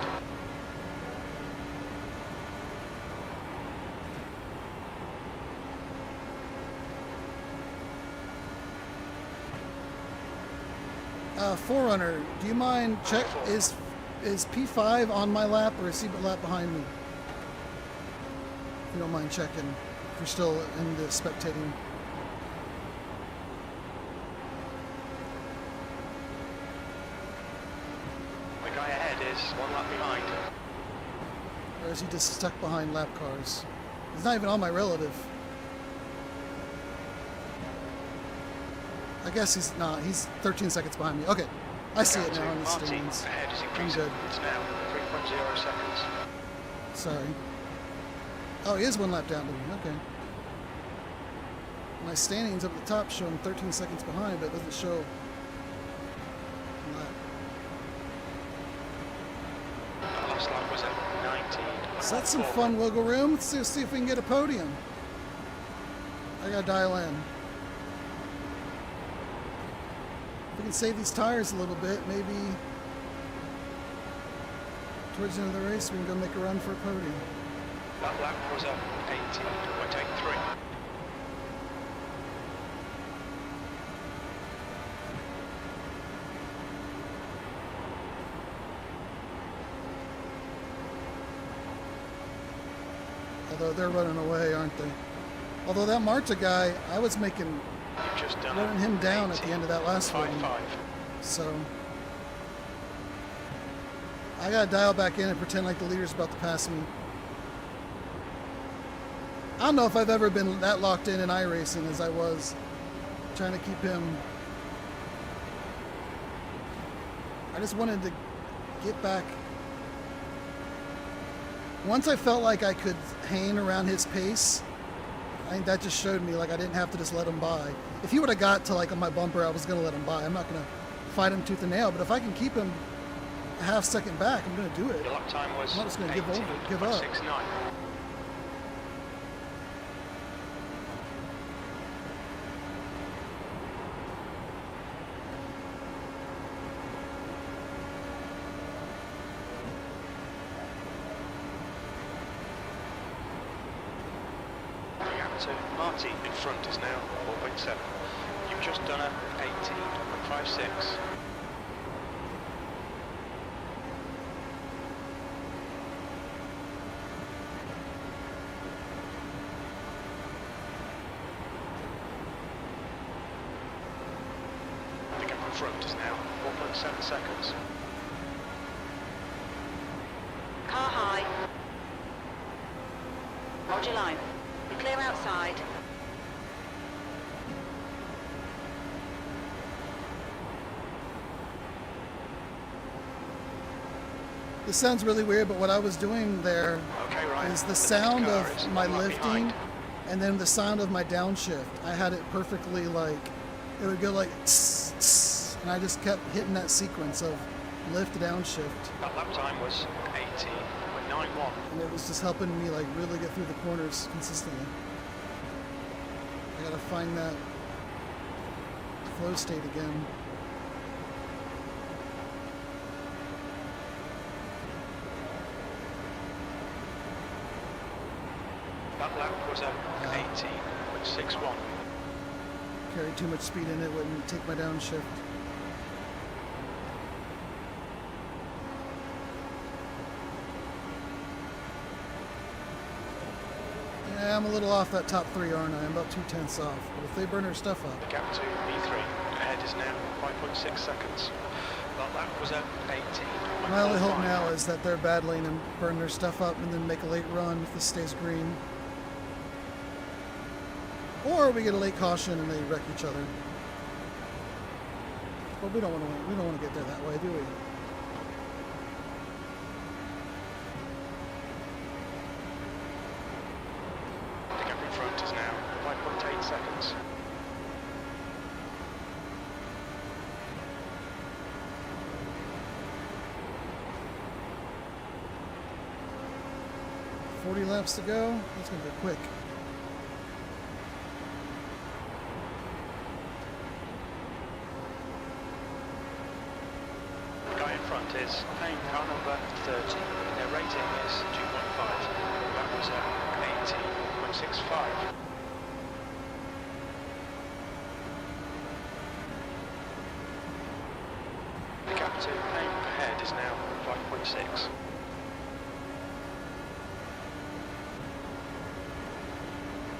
Forerunner, do you mind check is P5 on my lap or is he a lap behind me? If you don't mind checking, if you're still in the spectating. The guy ahead is 1 lap behind. Or is he just stuck behind lap cars? He's not even on my relative. I guess he's not. He's 13 seconds behind me. Okay. I see it now on the Martin standings. ahead is I'm increasing. good. It's now 3.0 seconds. Sorry. Oh, he is 1 lap down to me. Okay. My standings up at the top show him 13 seconds behind, but it doesn't show. Lap. The last lap was at 19. So that's some fun wiggle room. Let's see if we can get a podium. I gotta dial in. If we can save these tires a little bit, maybe towards the end of the race we can go make a run for a podium. That lap was at 18.83. Although they're running away, aren't they? Although that Marta guy, I was making You've just done running him down at the 18, end of that last one. 5-5. So I gotta dial back in and pretend like the leader's about to pass me. I don't know if I've ever been that locked in iRacing as I was trying to keep him. I just wanted to get back. Once I felt like I could hang around his pace, I think that just showed me like I didn't have to just let him by. If he would have got to like on my bumper, I was going to let him by. I'm not going to fight him tooth and nail, but if I can keep him a half second back, I'm going to do it. Your lap time was I'm not just going to give up. 69. So Marty in front is now 4.7. You've just done a 18.56. The gap in front is now 4.7 seconds. Car high. Hold your line. You're clear outside. This sounds really weird, but what I was doing there is the sound of my lifting and then the sound of my downshift. I had it perfectly like, it would go like tss, tss, and I just kept hitting that sequence of lift, downshift. That lap time was 18.91. And it was just helping me like really get through the corners consistently. I gotta find that flow state again. That lap was at 18.61. Carried too much speed in it, wouldn't take my downshift. Yeah, I'm a little off that top three, aren't I? I'm about 2/10 off. But if they burn their stuff up. The gap to B3 ahead is now 5.6 seconds. That lap was at 18. My only hope now is that they're battling and burn their stuff up and then make a late run if this stays green. Or we get a late caution and they wreck each other. But we don't want to get there that way, do we? The gap in front is now 5.8 seconds. $40 laps to go. That's gonna go quick. The guy in front is playing car number 30. Their rating is 2.5. That was at 18.65. The gap to aim ahead is now 5.6.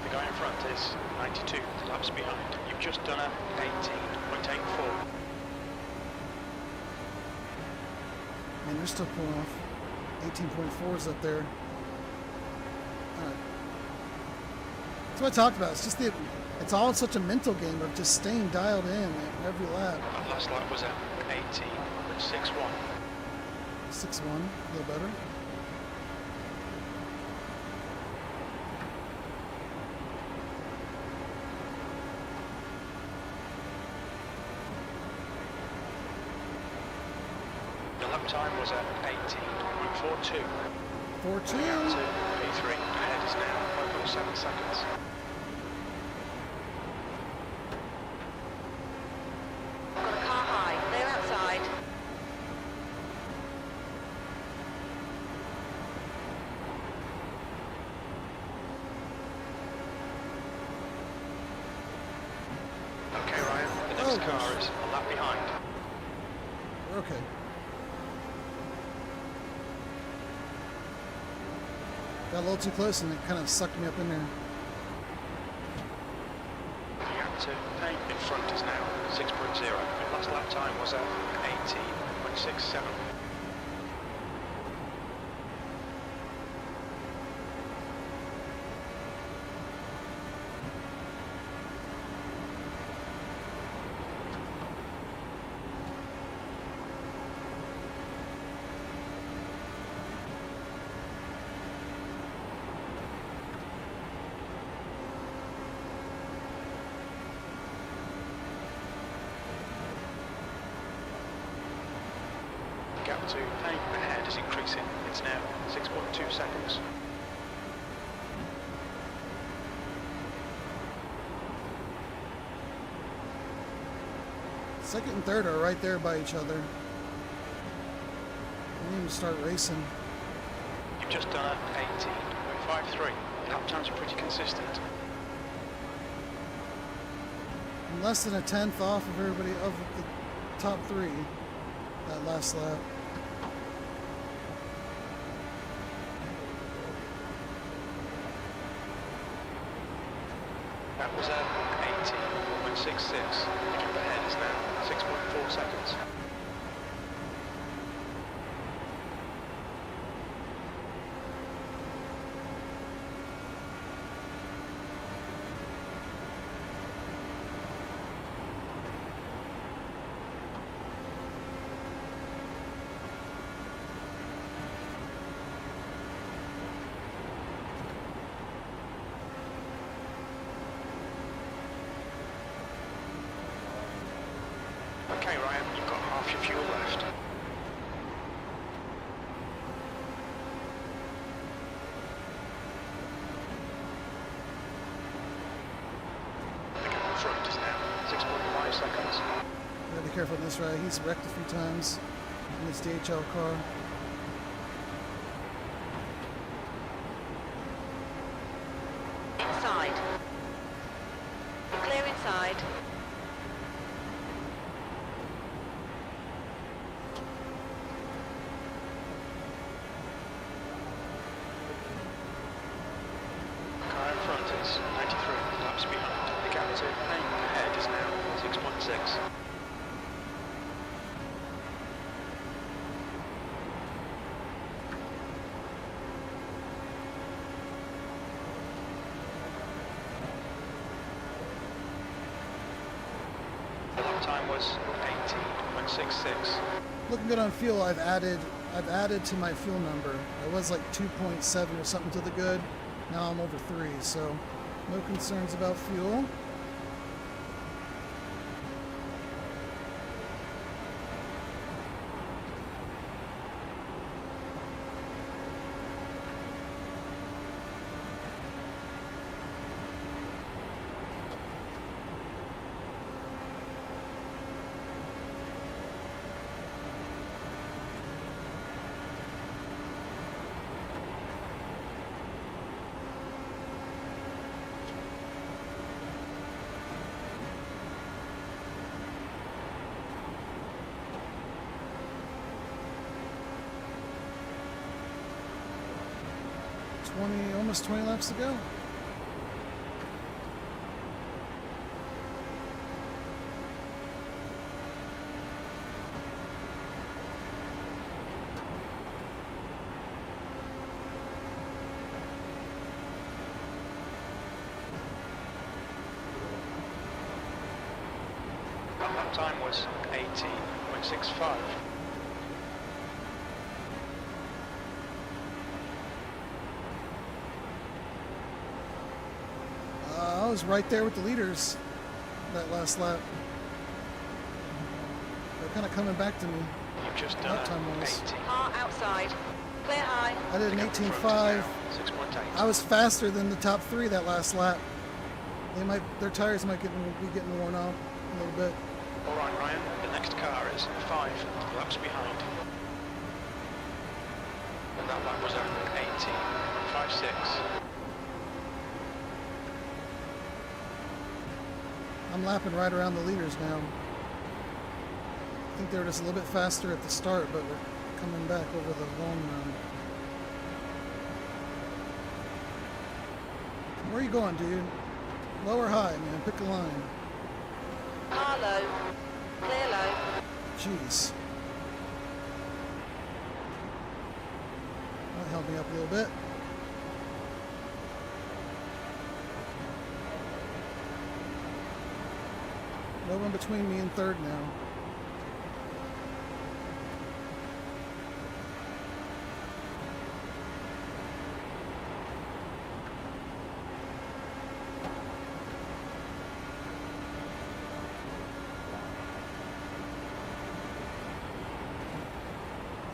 The guy in front is 92 laps behind. You've just done a 18.84. Man, they're still pulling off. 18.4s up there. Alright. That's what I talked about. It's just it's all such a mental game of just staying dialed in at every lap. That last lap was at 18.61. 6-1, a little better. The lap time was at 18.42. 4-2. The gap to P3 ahead is now 5.7 seconds. Got a car high. Clear outside. Okay, Ryan, the next car is a lap behind. We're okay. Got a little too close and it kind of sucked me up in there. Gap to paint in front is now 6.0. Last lap time was at 18.67. Gap to paint ahead is increasing. It's now 6.2 seconds. Second and third are right there by each other. We need to start racing. You've just done a 18.53. Lap times are pretty consistent. I'm less than a tenth off of everybody of the top three that last lap. That was at 18.66. The gap ahead is now 6.4 seconds. Okay, Ryan, you've got half your fuel left. The gap in front is now 6.5 seconds. Gotta be careful on this ride. He's wrecked a few times in his DHL car. Inside. Clear inside. Car in front is 93 laps behind. The gap to paint ahead is now 6.6. The lap time was 18.66. Looking good on fuel. I've added to my fuel number. I was like 2.7 or something to the good. Now I'm over 3, so no concerns about fuel. Almost 20 laps to go. Lap time was 18.65. I was right there with the leaders that last lap. They're kind of coming back to me. You've just done Lap time was. 18. Car outside. Clear high. I did an 18.5. 6.8. I was faster than the top 3 that last lap. Their tires might be getting worn out a little bit. All right, Ryan. The next car is 5 laps behind. And that lap was at 18.56. I'm lapping right around the leaders now. I think they were just a little bit faster at the start, but we're coming back over the long run. Where are you going, dude? Low or high, man? Pick a line. Car low. Clear low. Jeez. That helped me up a little bit. No one between me and third now.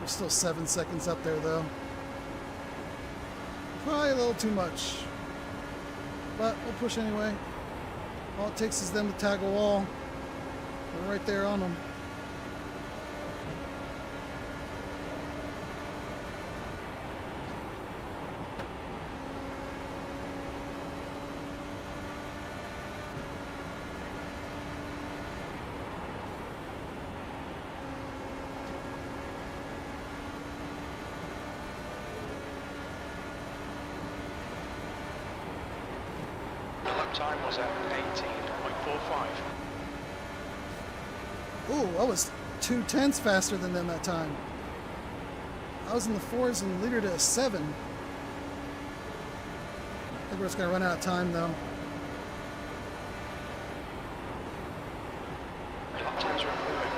We're still 7 seconds up there, though. Probably a little too much. But we'll push anyway. All it takes is them to tag a wall. We're right there on them. Time was at 18.45. Ooh, I was 2/10 faster than them that time. I was in the 4s and leader to a 7. I think we're just going to run out of time, though. Lap times are improving.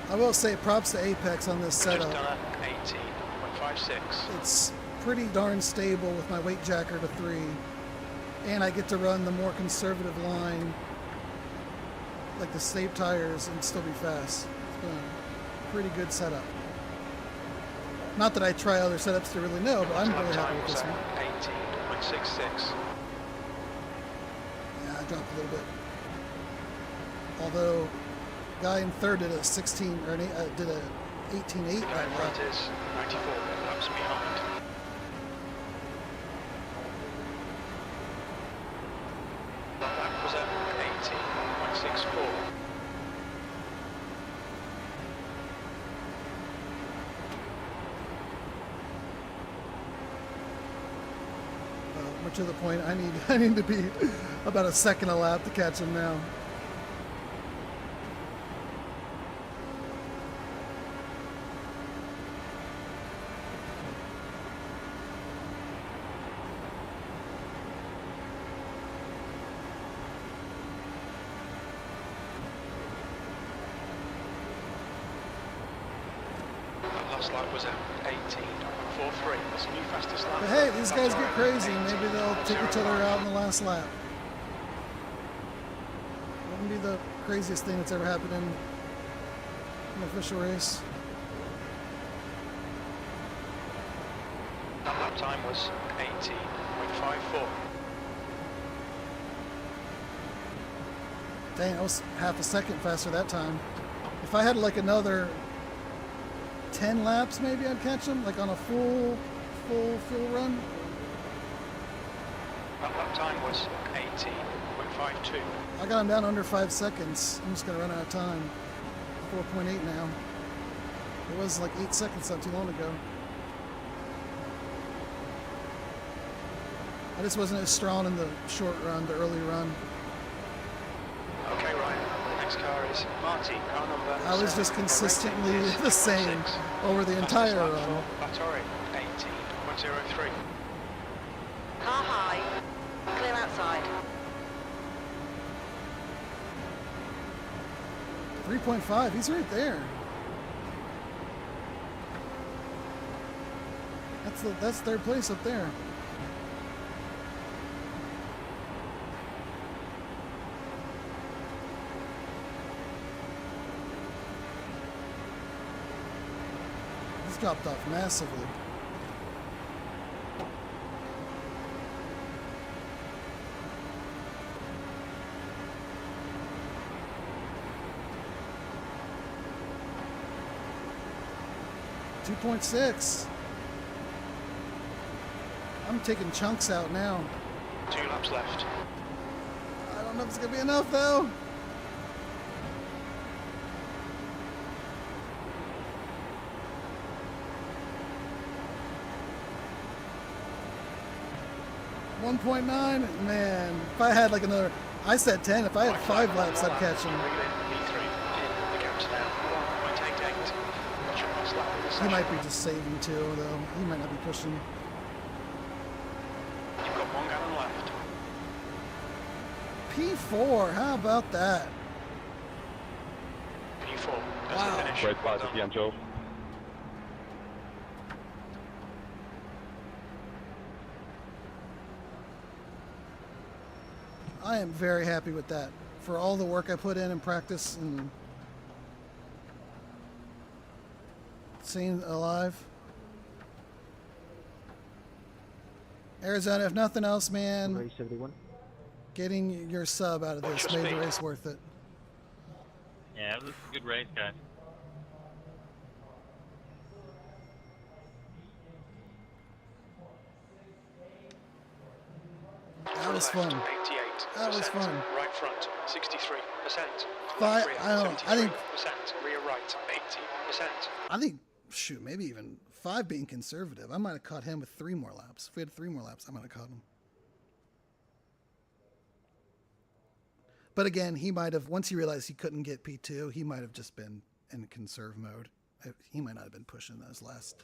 I will say props to Apex on this setup. Just done at 18.56. It's pretty darn stable with my weight jacker to 3. And I get to run the more conservative line, like the safe tires, and still be fast. It's been a pretty good setup. Not that I try other setups to really know, but I'm really happy with this one. 18.66. Yeah, I dropped a little bit. Although, guy in third did a 16 or an 8, did a 18.8. Guy in front is 94 laps behind. That was at 18.64. More to the point, I need to be about a second a lap to catch him now. Last lap was at 18.43. That's a new fastest lap. But hey, these guys get crazy. Maybe they'll take each other out in the last lap. Wouldn't be the craziest thing that's ever happened in an official race. That lap time was 18.54. Dang, I was half a second faster that time. If I had like another 10 laps, maybe I'd catch him, like on a full run. That lap time was 18.52. I got him down under 5 seconds. I'm just gonna run out of time. 4.8 now. It was like 8 seconds not too long ago. I just wasn't as strong in the short run, the early run. Okay, Ryan. The next car is Marty, car number I was just 7. consistently Rating is the same 6. over the Fastest entire lap run. for Lattori, 18.03. Car high. Clear outside. 3.5, he's right there. That's third place up there. He's dropped off massively. .6. I'm taking chunks out now. 2 laps left. don't know if it's gonna be enough though. .9, man. If I had like another, I said 10. If I had 5 laps, I'd catch him. He might be just saving too, though. He might not be pushing. You've got 1 gallon left. P4, how about that? P4. That's Wow. the finish. Great pass again, Joe. I am very happy with that. For all the work I put in practice and staying alive. Arizona, if nothing else, man, Race 71. getting your sub out of this made the race worth it. Yeah, it was a good race, guys. That was fun. 88%. That was fun. Right front, 63%. But I don't know. I think. Rear right, 80%. I think. Shoot, maybe even 5 being conservative. I might have caught him with 3 more laps. If we had 3 more laps, I might have caught him. But again, he might have, once he realized he couldn't get P2, he might have just been in conserve mode. He might not have been pushing those last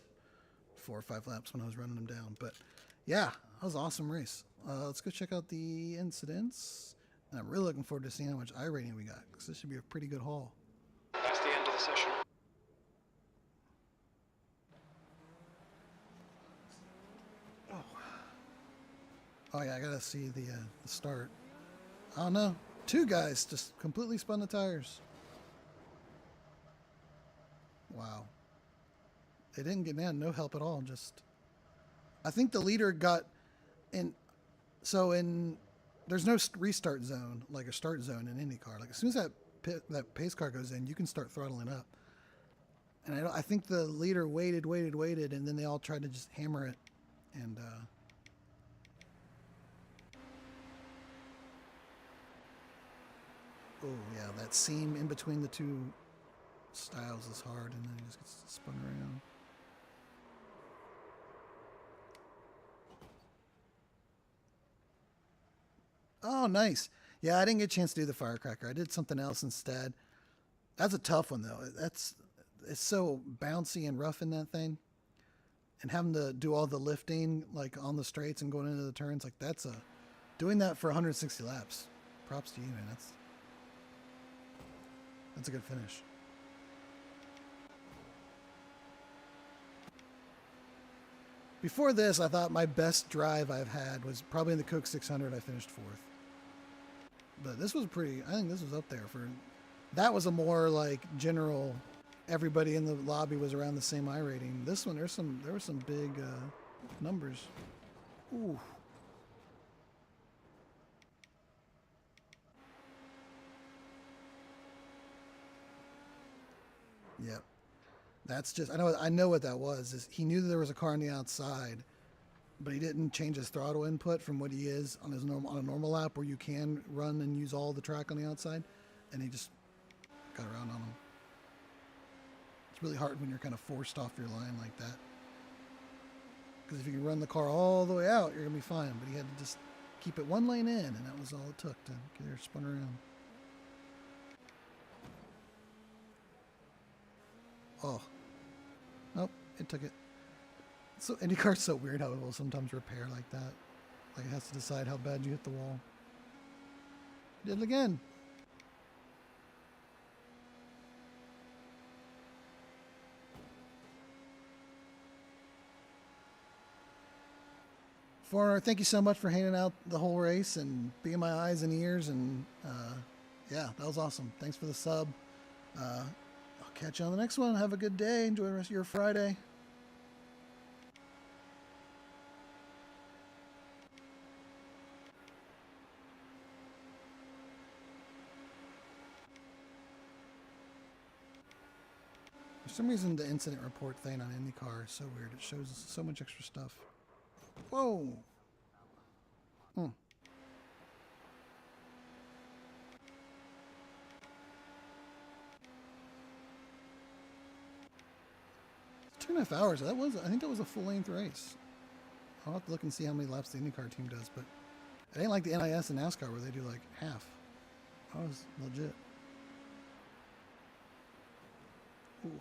4 or 5 laps when I was running him down. But yeah, that was an awesome race. Let's go check out the incidents. And I'm really looking forward to seeing how much iRating we got, because this should be a pretty good haul. That's the end of the session. Oh yeah, I gotta see the start. Oh no, 2 guys just completely spun the tires. Wow. They didn't get in, no help at all. Just, I think the leader got in. So there's no restart zone, like a start zone in IndyCar. Like as soon as that pace car goes in, you can start throttling up. And I think the leader waited, and then they all tried to just hammer it, and. Oh yeah, that seam in between the 2 styles is hard, and then he just gets spun around. Oh, nice. Yeah, I didn't get a chance to do the firecracker. I did something else instead. That's a tough one though. It's so bouncy and rough in that thing, and having to do all the lifting like on the straights and going into the turns, like doing that for 160 laps. Props to you, man. That's a good finish. Before this, I thought my best drive I've had was probably in the Coke 600. I finished 4th. But this was I think this was up there for, that was a more like general, everybody in the lobby was around the same iRating. This one, there were some big numbers. Ooh. Yep. That's just, I know what that was. Is he knew that there was a car on the outside, but he didn't change his throttle input from what he is on a normal lap where you can run and use all the track on the outside, and he just got around on him. It's really hard when you're kind of forced off your line like that. Because if you can run the car all the way out, you're going to be fine. But he had to just keep it 1 lane in, and that was all it took to get her spun around. Oh. Nope, it took it. So IndyCar's so weird how it will sometimes repair like that. Like it has to decide how bad you hit the wall. Did it again. Foreigner, thank you so much for hanging out the whole race and being my eyes and ears, and yeah, that was awesome. Thanks for the sub. I'll catch you on the next one. Have a good day. Enjoy the rest of your Friday. For some reason, the incident report thing on IndyCar is so weird. It shows so much extra stuff. Whoa! 2.5 hours. I think that was a full-length race. I'll have to look and see how many laps the IndyCar team does, but it ain't like the NIS and NASCAR where they do like half. That was legit. Ooh.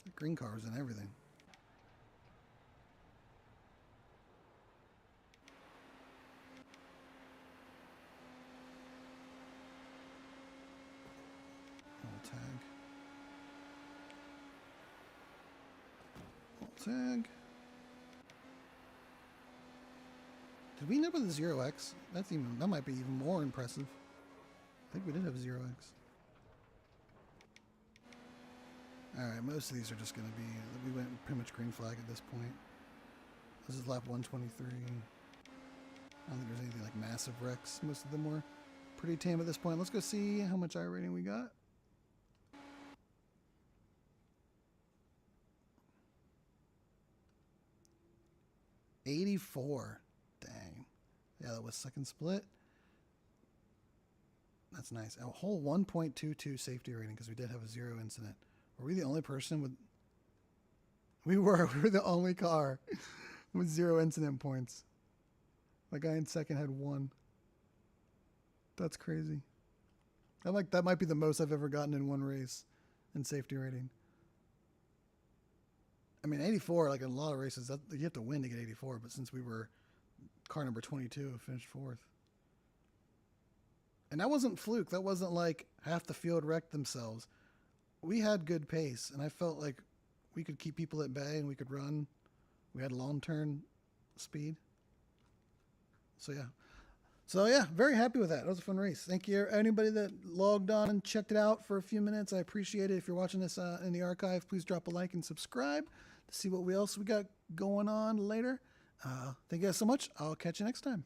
The green cars and everything. Tag. Tag. Did we end up with a 0x? That might be even more impressive. I think we did have 0x. Alright, most of these are just going to be... We went pretty much green flag at this point. This is lap 123. I don't think there's anything like massive wrecks. Most of them were pretty tame at this point. Let's go see how much iRating we got. $84. Dang. Yeah, that was second split. That's nice. A whole 1.22 safety rating because we did have a 0 incident. Were we the only person with... We were the only car with 0 incident points. The guy in second had 1. That's crazy. That might be the most I've ever gotten in one race in safety rating. I mean, 84, like in a lot of races, you have to win to get 84, but since we were car number 22, finished 4th. And that wasn't fluke. That wasn't like half the field wrecked themselves. We had good pace, and I felt like we could keep people at bay and we could run. We had long turn speed. So yeah, very happy with that. That was a fun race. Thank you anybody that logged on and checked it out for a few minutes. I appreciate it. If you're watching this in the archive, please drop a like and subscribe to see what else we got going on later. Thank you guys so much. I'll catch you next time.